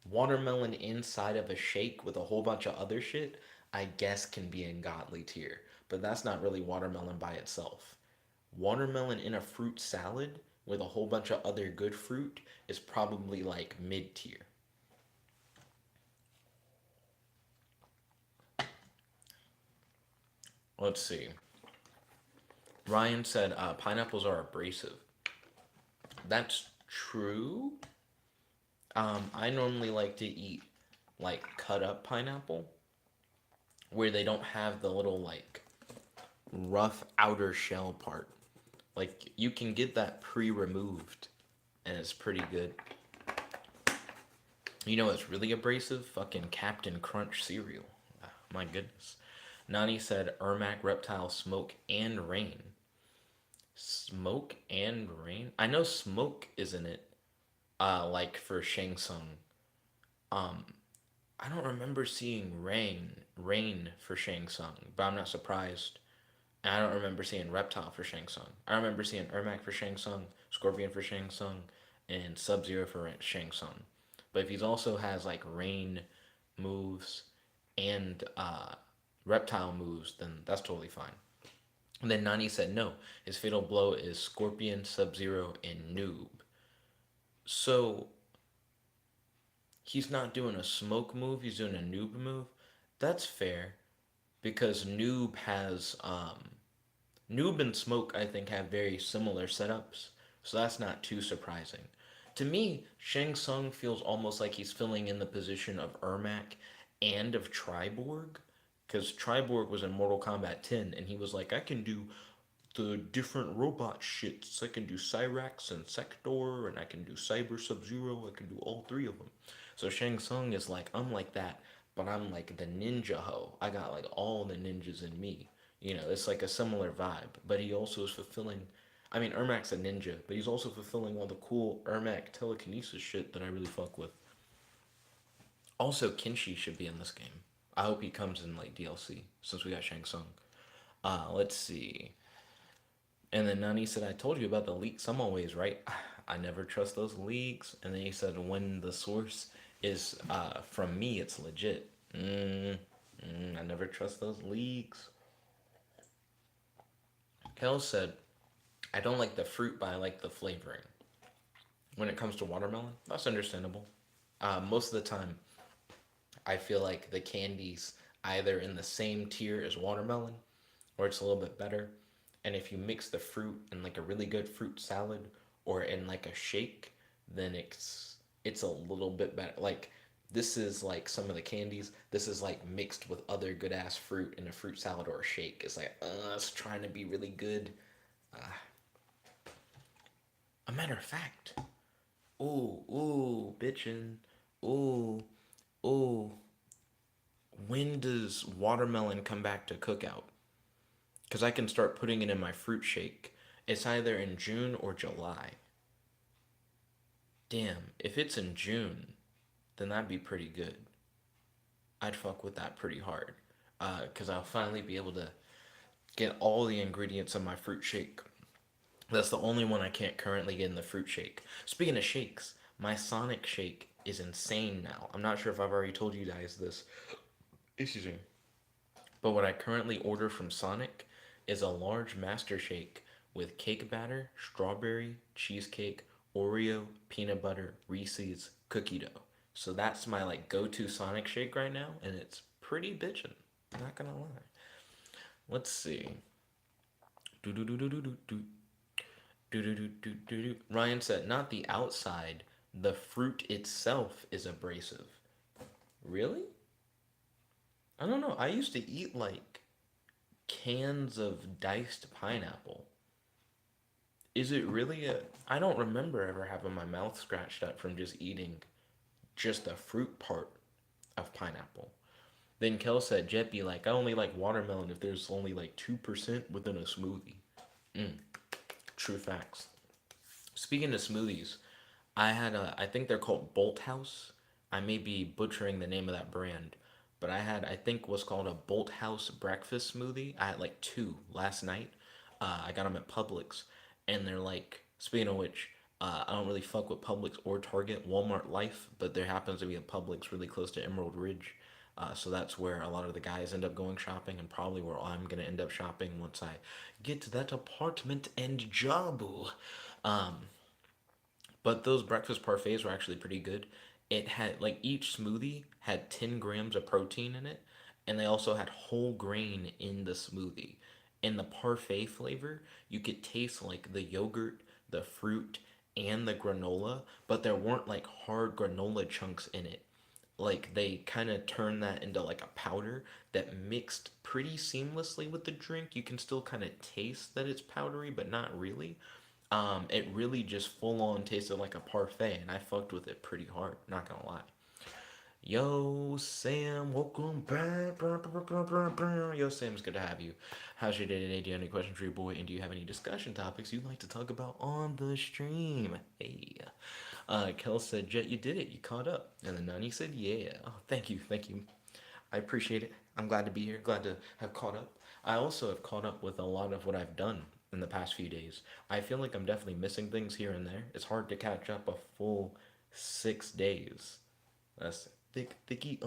Watermelon inside of a shake with a whole bunch of other shit, I guess can be in godly tier, but that's not really watermelon by itself. Watermelon in a fruit salad with a whole bunch of other good fruit is probably like mid tier. Let's see. Ryan said pineapples are abrasive. That's true. I normally like to eat like cut up pineapple where they don't have the little like rough outer shell part. Like you can get that pre-removed and it's pretty good. You know what's really abrasive? Fucking Captain Crunch cereal. My goodness. Nani said Ermac, Reptile, Smoke, and Rain. Smoke and Rain? I know Smoke is in it, like for Shang Tsung. Um, I don't remember seeing Rain for Shang Tsung, but I'm not surprised. And I don't remember seeing Reptile for Shang Tsung. I remember seeing Ermac for Shang Tsung, Scorpion for Shang Tsung, and Sub Zero for Shang Tsung. But if he also has like Rain moves and Reptile moves, then that's totally fine. And then Nani said no. His fatal blow is Scorpion, Sub Zero, and Noob. So he's not doing a smoke move, he's doing a noob move. That's fair because Noob and Smoke, I think, have very similar setups, so that's not too surprising. To me, Shang Tsung feels almost like he's filling in the position of Ermac and of Triborg, because Triborg was in Mortal Kombat 10, and he was like, I can do the different robot shits. I can do Cyrax and Sector, and I can do Cyber Sub Zero. I can do all three of them. So Shang Tsung is like, I'm like that, but I'm like the ninja ho. I got like all the ninjas in me. It's like a similar vibe, but he also is fulfilling. I mean, Ermac's a ninja, but he's also fulfilling all the cool Ermac telekinesis shit that I really fuck with. Also, Kinshi should be in this game. I hope he comes in like DLC since we got Shang Tsung. Let's see. And then Nani said, I told you about the leaks. I'm always right. I never trust those leaks. And then he said, when the source is from me, it's legit. I never trust those leaks. Kel said, I don't like the fruit, but I like the flavoring. When it comes to watermelon, that's understandable. Most of the time, I feel like the candy's either in the same tier as watermelon or it's a little bit better. And if you mix the fruit in like a really good fruit salad or in like a shake, then it's a little bit better. Like this is like some of the candies. This is like mixed with other good ass fruit in a fruit salad or a shake. It's like it's trying to be really good. Uh, a matter of fact, bitchin', ooh, ooh. When does watermelon come back to cookout? Because I can start putting it in my fruit shake. It's either in June or July. Damn, if it's in June, then that'd be pretty good. I'd fuck with that pretty hard. Because I'll finally be able to get all the ingredients in my fruit shake. That's the only one I can't currently get in the fruit shake. Speaking of shakes, my Sonic shake is insane now. I'm not sure if I've already told you guys this. Excuse me. But what I currently order from Sonic is a large master shake with cake batter, strawberry, cheesecake, Oreo, peanut butter, Reese's, cookie dough. So that's my like go-to Sonic shake right now, and it's pretty bitchin'. Not gonna lie. Let's see. Do do do do do do do do do do do do. Ryan said, "Not the outside. The fruit itself is abrasive." Really? I don't know. I used to eat like cans of diced pineapple. Is it really a? I don't remember ever having my mouth scratched up from just eating just the fruit part of pineapple. Then Kel said, Jet be like, I only like watermelon if there's only like 2% within a smoothie. Mm, true facts. Speaking of smoothies, I think they're called Bolt House. I may be butchering the name of that brand, but I think what's called a Bolt House breakfast smoothie. I had like two last night. I got them at Publix, and they're like, speaking of which, I don't really fuck with Publix or Target, Walmart Life, but there happens to be a Publix really close to Emerald Ridge. So that's where a lot of the guys end up going shopping, and probably where I'm gonna end up shopping once I get to that apartment and job. Um, but those breakfast parfaits were actually pretty good. It had like each smoothie had 10 grams of protein in it, and they also had whole grain in the smoothie. In the parfait flavor, you could taste like the yogurt, the fruit, and the granola, but there weren't like hard granola chunks in it. Like they kind of turned that into like a powder that mixed pretty seamlessly with the drink. You can still kind of taste that it's powdery, but not really. It really just full on tasted like a parfait, and I fucked with it pretty hard. Not gonna lie. Yo, Sam, welcome back. Yo, Sam, it's good to have you. How's your day today? Do you have any questions for your boy? And do you have any discussion topics you'd like to talk about on the stream? Hey. Kel said, Jet, you did it. You caught up. And then Nani said, yeah. Oh, thank you. Thank you. I appreciate it. I'm glad to be here. Glad to have caught up. I also have caught up with a lot of what I've done in the past few days. I feel like I'm definitely missing things here and there. It's hard to catch up a full 6 days. That's thicky.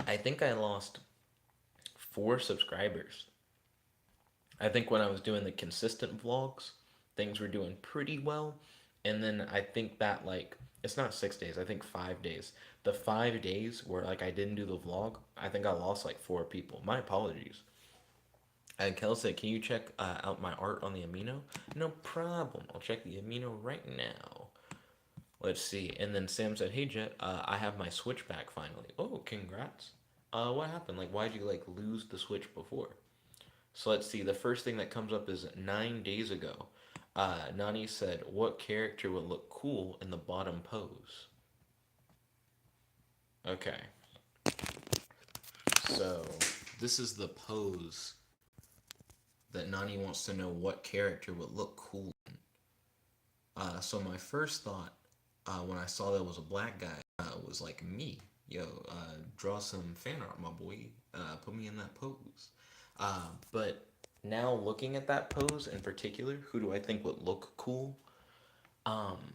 I think I lost 4 subscribers. I think when I was doing the consistent vlogs, things were doing pretty well. And then I think that like it's not 6 days, I think 5 days. The 5 days where like I didn't do the vlog, I think I lost like 4 people. My apologies. And Kel said, "Can you check out my art on the Amino?" No problem. I'll check the Amino right now. Let's see. And then Sam said, "Hey Jet, I have my Switch back finally." Oh, congrats. What happened? Like, why'd you like lose the Switch before? So let's see. The first thing that comes up is 9 days ago. Nani said, "What character would look cool in the bottom pose?" Okay, so this is the pose that Nani wants to know what character would look cool. So my first thought when I saw that was a black guy was like me. Yo, draw some fan art, my boy. Put me in that pose. But now looking at that pose in particular, who do I think would look cool? Um,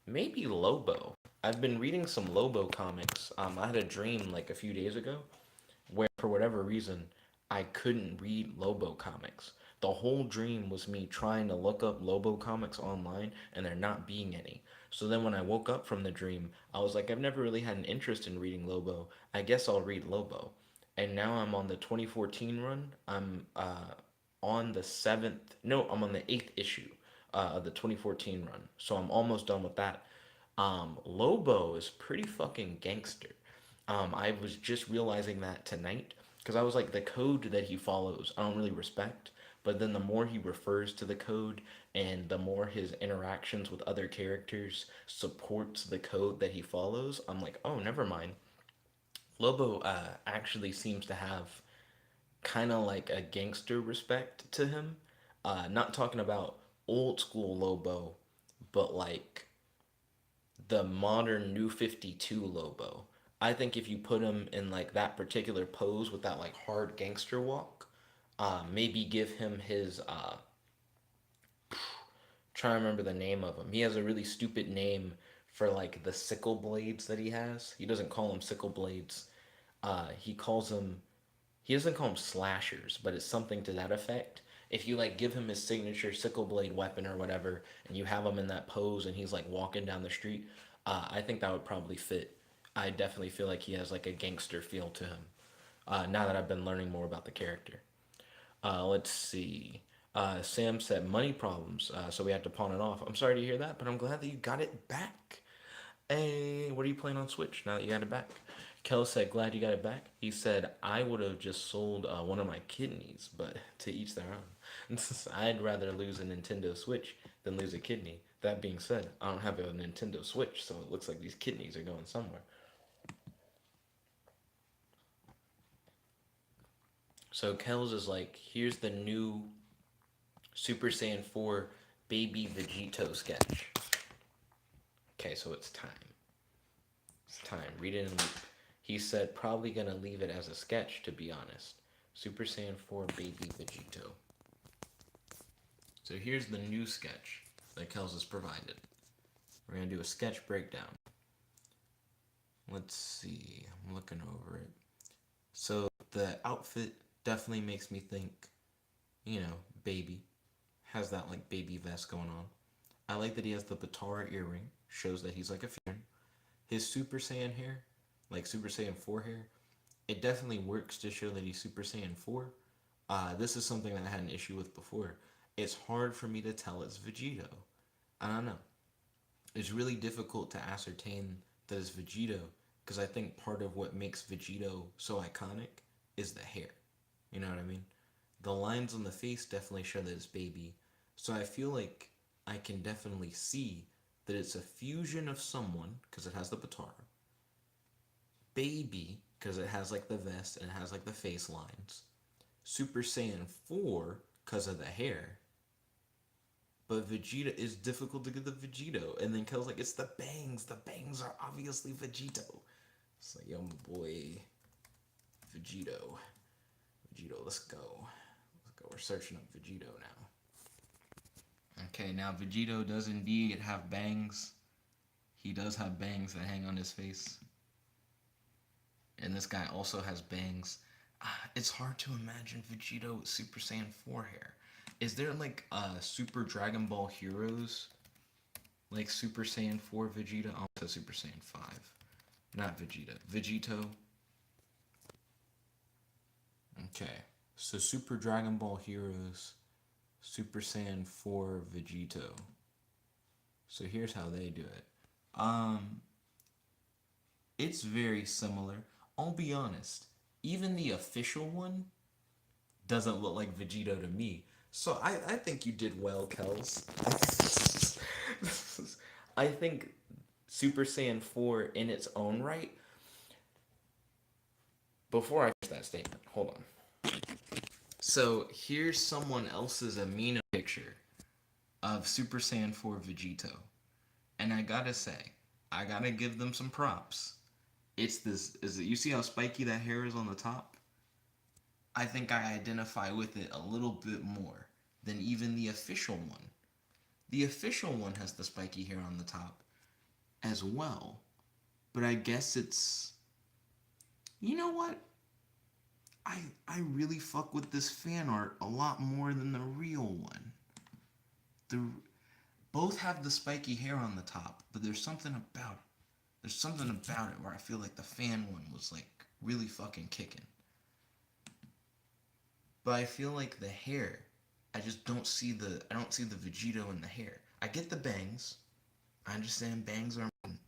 Maybe Lobo. I've been reading some Lobo comics. I had a dream like a few days ago where, for whatever reason, I couldn't read Lobo comics. The whole dream was me trying to look up Lobo comics online and there not being any. So then when I woke up from the dream, I was like, I've never really had an interest in reading Lobo. I guess I'll read Lobo. And now I'm on the 2014 run. I'm on the seventh, no, I'm on the eighth issue of the 2014 run. So I'm almost done with that. Lobo is pretty fucking gangster. I was just realizing that tonight because I was like, the code that he follows, I don't really respect. But then the more he refers to the code and the more his interactions with other characters supports the code that he follows, I'm like, oh, never mind. Lobo actually seems to have kind of like a gangster respect to him. Not talking about old school Lobo, but like the modern New 52 Lobo. I think if you put him in like that particular pose with that like hard gangster walk, maybe give him his trying to remember the name of him. He has a really stupid name for like the sickle blades that he has. He doesn't call them sickle blades. He calls them he doesn't call them slashers, but it's something to that effect. If you like give him his signature sickle blade weapon or whatever, and you have him in that pose and he's like walking down the street, I think that would probably fit. I definitely feel like he has like a gangster feel to him. Now that I've been learning more about the character. Let's see. Sam said money problems, so we had to pawn it off. I'm sorry to hear that, but I'm glad that you got it back. Hey, what are you playing on Switch now that you got it back? Kel said, glad you got it back. He said, I would have just sold one of my kidneys, but to each their own. I'd rather lose a Nintendo Switch than lose a kidney. That being said, I don't have a Nintendo Switch, so it looks like these kidneys are going somewhere. So Kel's is like, here's the new Super Saiyan 4 Baby Vegito sketch. Okay, so it's time. It's time. Read it in loop. He said, probably gonna leave it as a sketch, to be honest. Super Saiyan 4 Baby Vegito. So here's the new sketch that Kels has provided. We're gonna do a sketch breakdown. Let's see. I'm looking over it. So the outfit definitely makes me think, baby. Has that like baby vest going on. I like that he has the Batara earring. Shows that he's like a fan. His Super Saiyan hair, like Super Saiyan 4 hair, it definitely works to show that he's Super Saiyan 4. This is something that I had an issue with before. It's hard for me to tell it's Vegito. I don't know. It's really difficult to ascertain that it's Vegito because I think part of what makes Vegito so iconic is the hair. You know what I mean? The lines on the face definitely show that it's baby. So I feel like I can definitely see that it's a fusion of someone because it has the Batara. Baby because it has like the vest and it has like the face lines. Super Saiyan 4 because of the hair. But Vegeta is difficult to get the Vegito. And then Kel's like, it's the bangs. The bangs are obviously Vegito. It's like, yo, my boy. Vegito. Vegito, let's go. Let's go. We're searching up Vegito now. Okay, now Vegito does indeed have bangs. He does have bangs that hang on his face. And this guy also has bangs. It's hard to imagine Vegito with Super Saiyan 4 hair. Is there like Super Dragon Ball Heroes? Like Super Saiyan 4 Vegeta? Also Super Saiyan 5. Not Vegeta. Vegito. Okay. So Super Dragon Ball Heroes, Super Saiyan 4 Vegito. So here's how they do it. It's very similar. I'll be honest. Even the official one doesn't look like Vegito to me. So I think you did well, Kels. I think Super Saiyan 4 in its own right. Before I finish that statement, hold on. So here's someone else's amino picture of Super Saiyan 4 Vegito. And I gotta say, I gotta give them some props. It's this, is it, you see how spiky that hair is on the top? I think I identify with it a little bit more than even the official one. The official one has the spiky hair on the top as well. But I guess it's, you know what? I really fuck with this fan art a lot more than the real one. The both have the spiky hair on the top, but there's something about it. There's something about it where I feel like the fan one was like really fucking kicking. But I feel like the hair, I just don't see the Vegito in the hair. I get the bangs. I understand bangs are important.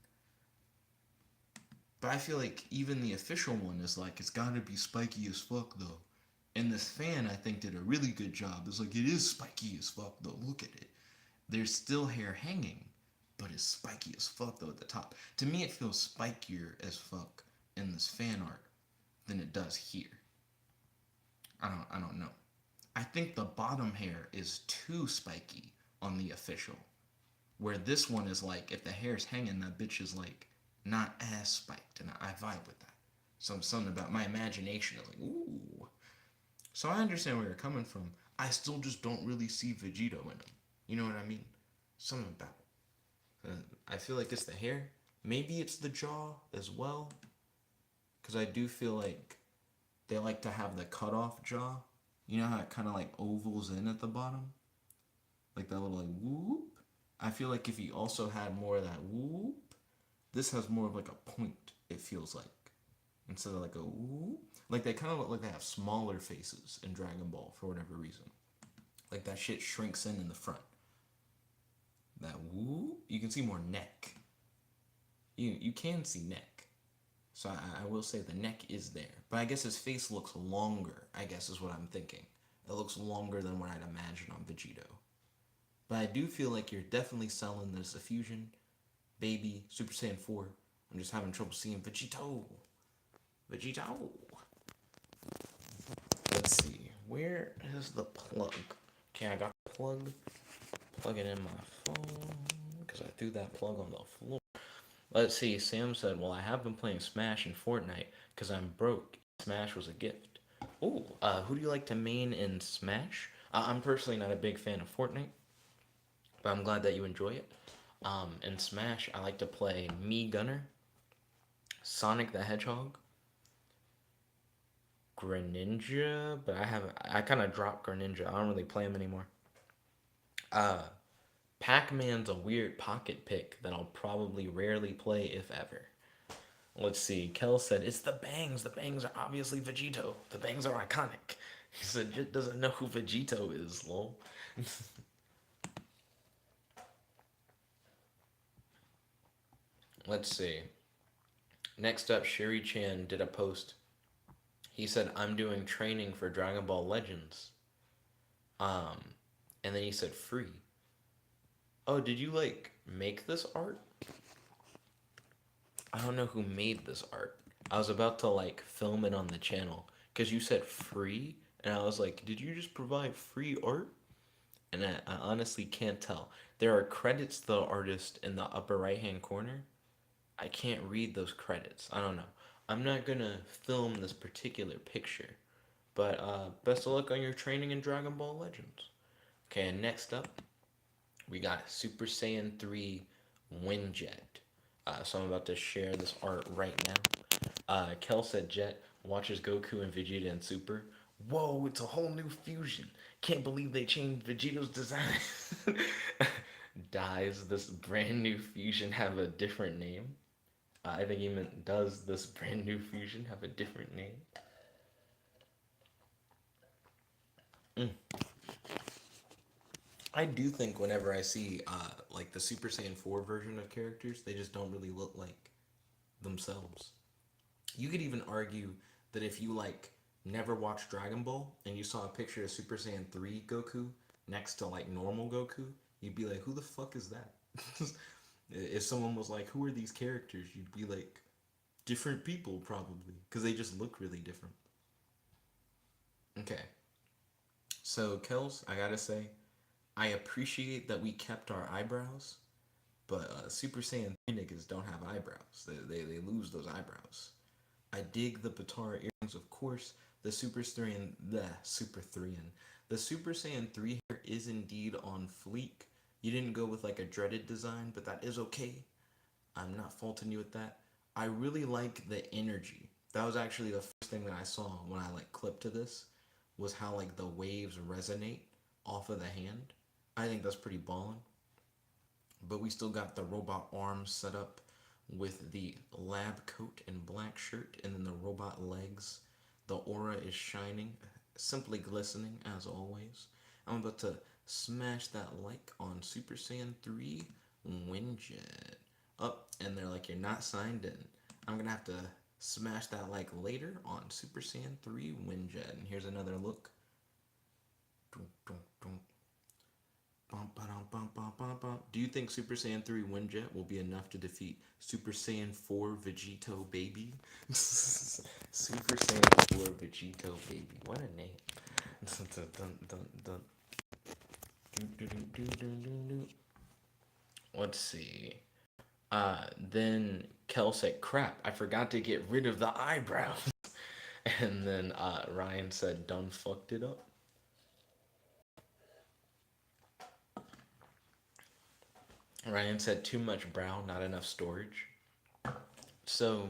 But I feel like even the official one is like, it's gotta be spiky as fuck though. And this fan, I think, did a really good job. It's like, it is spiky as fuck though. Look at it. There's still hair hanging, but it's spiky as fuck though at the top. To me, it feels spikier as fuck in this fan art than it does here. I don't know. I think the bottom hair is too spiky on the official. Where this one is like, if the hair's hanging, that bitch is like not as spiked, and I vibe with that. Something about my imagination is like, ooh. So I understand where you're coming from. I still just don't really see Vegito in him. You know what I mean? Something about it. I feel like it's the hair. Maybe it's the jaw as well. Because I do feel like they like to have the cutoff jaw. You know how it kind of like ovals in at the bottom? Like that little like whoop. I feel like if he also had more of that whoop, this has more of like a point, it feels like. Instead of like a whoop. Like they kind of look like they have smaller faces in Dragon Ball for whatever reason. Like that shit shrinks in the front. That whoop, you can see more neck. You can see neck. So I will say the neck is there. But I guess his face looks longer, I guess is what I'm thinking. It looks longer than what I'd imagine on Vegito. But I do feel like you're definitely selling this Fusion, Baby, Super Saiyan 4. I'm just having trouble seeing Vegito. Vegito. Let's see. Where is the plug? Okay, I got the plug. Plug it in my phone. Because I threw that plug on the floor. Let's see. Sam said, well, I have been playing Smash and Fortnite because I'm broke. Smash was a gift. Ooh, who do you like to main in Smash? I'm personally not a big fan of Fortnite, but I'm glad that you enjoy it. In Smash, I like to play Me Gunner, Sonic the Hedgehog, Greninja, but I kind of dropped Greninja. I don't really play him anymore. Uh, Pac-Man's a weird pocket pick that I'll probably rarely play, if ever. Let's see. Kel said, it's the bangs. The bangs are obviously Vegito. The bangs are iconic. He said, Jit doesn't know who Vegito is, lol. Let's see. Next up, Sherry Chan did a post. He said, I'm doing training for Dragon Ball Legends. Um, and then he said, free. Oh, did you, like, make this art? I don't know who made this art. I was about to, like, film it on the channel. Because you said free? And I was like, did you just provide free art? And I honestly can't tell. There are credits to the artist in the upper right-hand corner. I can't read those credits. I don't know. I'm not gonna film this particular picture, but best of luck on your training in Dragon Ball Legends. Okay, and next up, we got Super Saiyan 3 Windjet. So I'm about to share this art right now. Kel said Jet watches Goku and Vegeta in Super. Whoa, it's a whole new fusion. Can't believe they changed Vegeta's design. Does this brand new fusion have a different name? I think he meant, does this brand new fusion have a different name? Mm. I do think whenever I see like the Super Saiyan 4 version of characters, they just don't really look like themselves. You could even argue that if you like never watched Dragon Ball and you saw a picture of Super Saiyan 3 Goku next to like normal Goku, you'd be like, who the fuck is that? If someone was like, who are these characters? You'd be like, different people probably, because they just look really different. Okay, so Kels, I gotta say, I appreciate that we kept our eyebrows, but Super Saiyan 3 niggas don't have eyebrows. They lose those eyebrows. I dig the Patara earrings, of course. The Super Saiyan 3 hair is indeed on fleek. You didn't go with like a dreaded design, but that is okay. I'm not faulting you with that. I really like the energy. That was actually the first thing that I saw when I like clipped to this, was how like the waves resonate off of the hand. I think that's pretty ballin'. But we still got the robot arms set up with the lab coat and black shirt, and then the robot legs. The aura is shining, simply glistening as always. I'm about to smash that like on Super Saiyan 3 Windjet. Up, and they're like, you're not signed in. I'm gonna have to smash that like later on Super Saiyan 3 Windjet. And here's another look. Do you think Super Saiyan 3 Windjet will be enough to defeat Super Saiyan 4 Vegito Baby? Super Saiyan 4 Vegito Baby. What a name. Let's see. Then Kel said, crap, I forgot to get rid of the eyebrows. And then Ryan said, done fucked it up. Ryan said, too much brow, not enough storage. So,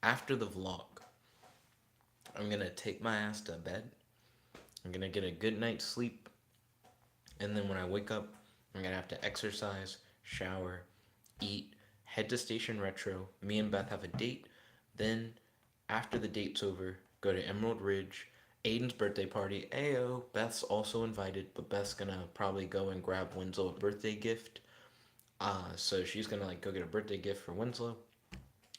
after the vlog, I'm gonna take my ass to bed. I'm gonna get a good night's sleep. And then when I wake up, I'm gonna have to exercise, shower, eat, head to Station Retro. Me and Beth have a date. Then, after the date's over, go to Emerald Ridge, Aiden's birthday party. Ayo, Beth's also invited, but Beth's gonna probably go and grab Winslow a birthday gift. So she's gonna like go get a birthday gift for Winslow.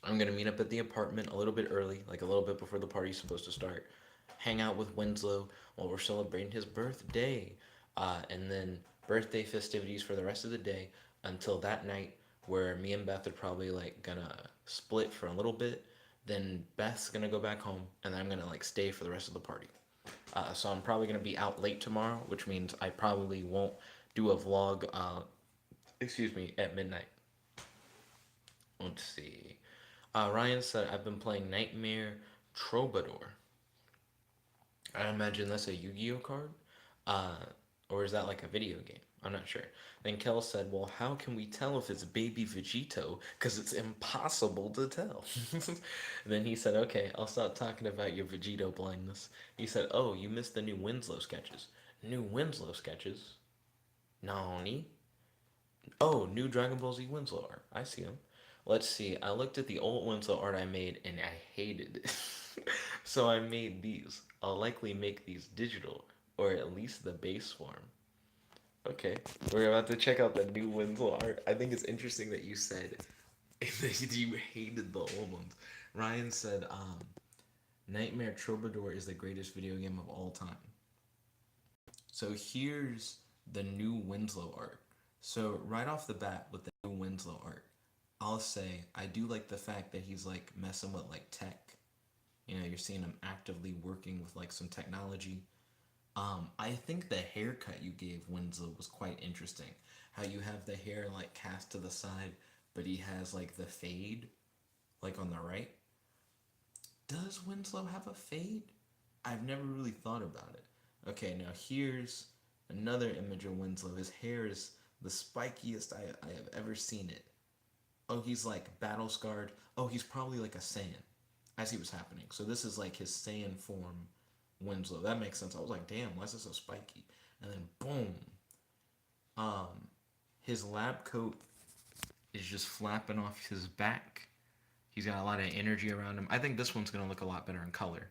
I'm gonna meet up at the apartment a little bit early, like a little bit before the party's supposed to start. Hang out with Winslow while we're celebrating his birthday, and then birthday festivities for the rest of the day until that night, where me and Beth are probably like gonna split for a little bit. Then Beth's gonna go back home, and then I'm gonna like stay for the rest of the party. So I'm probably gonna be out late tomorrow, which means I probably won't do a vlog. Excuse me, at midnight. Let's see. Ryan said, I've been playing Nightmare Troubadour. I imagine that's a Yu Gi Oh card. Uh, or is that like a video game? I'm not sure. Then Kel said, well, how can we tell if it's baby Vegito? Because it's impossible to tell. Then he said, okay, I'll stop talking about your Vegito blindness. He said, oh, you missed the new Winslow sketches. New Winslow sketches? Nani? Oh, new Dragon Ball Z Winslow art. I see him. Let's see. I looked at the old Winslow art I made and I hated it. So I made these. I'll likely make these digital, or at least the base form. Okay, we're about to check out the new Winslow art. I think it's interesting that you said that you hated the old ones. Ryan said, Nightmare Troubadour is the greatest video game of all time. So here's the new Winslow art. So right off the bat with the new Winslow art, I'll say I do like the fact that he's like messing with like tech. You know, you're seeing him actively working with like some technology. I think the haircut you gave Winslow was quite interesting. How you have the hair like cast to the side, but he has like the fade like on the right. Does Winslow have a fade? I've never really thought about it. Okay, now here's another image of Winslow. His hair is the spikiest I have ever seen it. Oh, he's like battle scarred. Oh, he's probably like a Saiyan. I see what's happening. So this is like his Saiyan form Winslow. That makes sense. I was like, damn, why is it so spiky? And then boom. Um, his lab coat is just flapping off his back. He's got a lot of energy around him. I think this one's gonna look a lot better in color.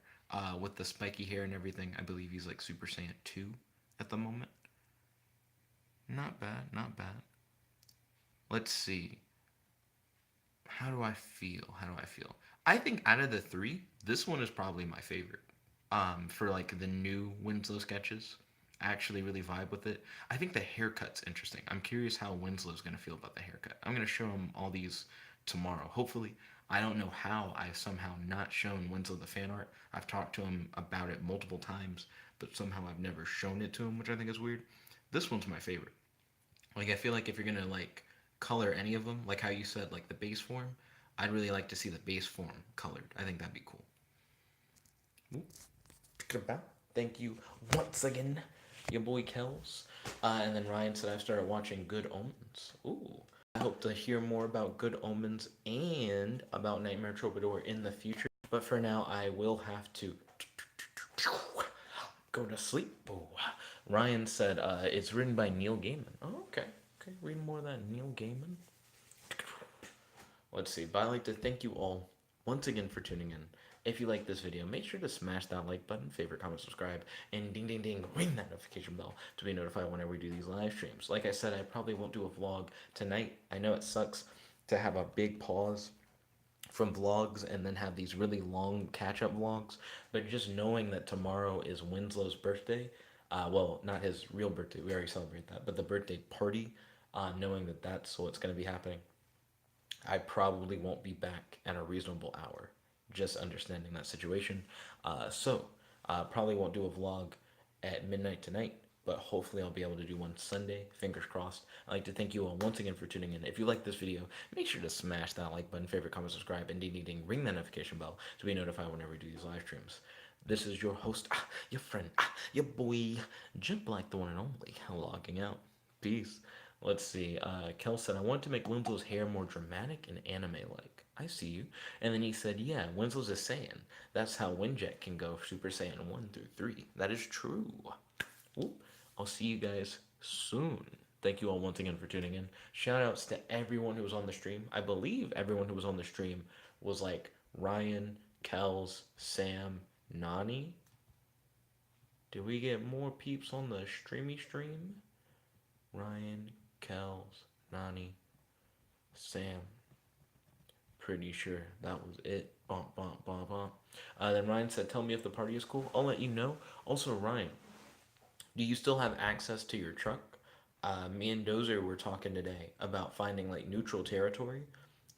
With the spiky hair and everything, I believe he's like Super Saiyan 2 at the moment. Not bad, not bad. Let's see. How do I feel? How do I feel? I think out of the three, this one is probably my favorite. For like the new Winslow sketches, I actually really vibe with it. I think the haircut's interesting. I'm curious how Winslow's gonna feel about the haircut. I'm gonna show him all these tomorrow. Hopefully, I don't know how I've somehow not shown Winslow the fan art. I've talked to him about it multiple times, but somehow I've never shown it to him, which I think is weird. This one's my favorite. Like I feel like if you're gonna like color any of them, like how you said, like the base form, I'd really like to see the base form colored. I think that'd be cool. Thank you once again, your boy Kels. And then Ryan said I've started watching Good Omens. Ooh. I hope to hear more about Good Omens and about Nightmare Troubadour in the future. But for now, I will have to go to sleep. Ooh. Ryan said it's written by Neil Gaiman. Oh, okay. Okay, read more of that Neil Gaiman. Let's see, but I'd like to thank you all once again for tuning in. If you like this video, make sure to smash that like button, favorite, comment, subscribe, and ding ding ding, ring that notification bell to be notified whenever we do these live streams. Like I said, I probably won't do a vlog tonight. I know it sucks to have a big pause from vlogs and then have these really long catch-up vlogs, but just knowing that tomorrow is Winslow's birthday, well, not his real birthday, we already celebrate that, but the birthday party, knowing that that's what's going to be happening, I probably won't be back at a reasonable hour. Just understanding that situation. Probably won't do a vlog at midnight tonight, but hopefully I'll be able to do one Sunday. Fingers crossed. I'd like to thank you all once again for tuning in. If you like this video, make sure to smash that like button, favorite, comment, subscribe, and ding ding ding, ring that notification bell to be notified whenever we do these live streams. This is your host, your friend, your boy, Jet Black, the one and only, logging out. Peace. Let's see. Kel said, I want to make Winslow's hair more dramatic and anime-like. I see you. And then he said, yeah, Winslow's a Saiyan. That's how Windjet can go Super Saiyan 1 through 3. That is true. Ooh, I'll see you guys soon. Thank you all once again for tuning in. Shout outs to everyone who was on the stream. I believe everyone who was on the stream was like Ryan, Kels, Sam, Nani. Did we get more peeps on the streamy stream? Ryan, Kels, Nani, Sam. Pretty sure that was it. Bump, bump, bump, bump. Then Ryan said, tell me if the party is cool. I'll let you know. Also, Ryan, do you still have access to your truck? Me and Dozer were talking today about finding like neutral territory,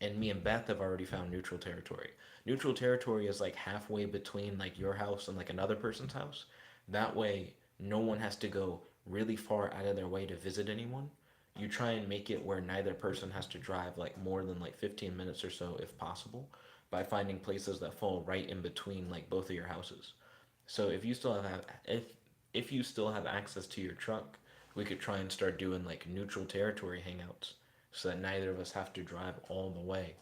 and me and Beth have already found neutral territory. Neutral territory is like halfway between like your house and like another person's house. That way, no one has to go really far out of their way to visit anyone. You try and make it where neither person has to drive like more than like 15 minutes or so if possible, by finding places that fall right in between like both of your houses. So if you still have access to your truck, we could try and start doing like neutral territory hangouts so that neither of us have to drive all the way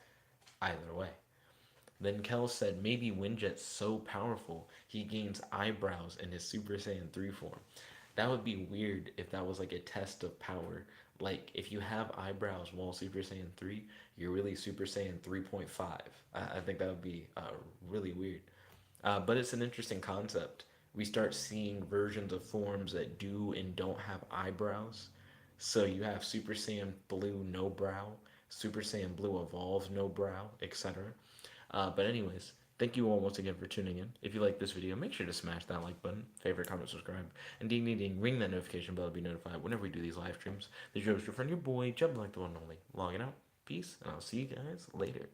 either way. Then Kel said maybe Windjet's so powerful he gains eyebrows in his Super Saiyan 3 form. That would be weird if that was like a test of power. Like if you have eyebrows while Super Saiyan 3, you're really Super Saiyan 3.5. I think that would be really weird. But it's an interesting concept. We start seeing versions of forms that do and don't have eyebrows. So you have Super Saiyan Blue no brow, Super Saiyan Blue evolves no brow, etc. But anyways, thank you all once again for tuning in. If you like this video, make sure to smash that like button, favorite, comment, subscribe, and ding ding ding, ring that notification bell to be notified whenever we do these live streams. This is your friend, your boy, Jeb Black, the one and only, logging out. Peace, and I'll see you guys later.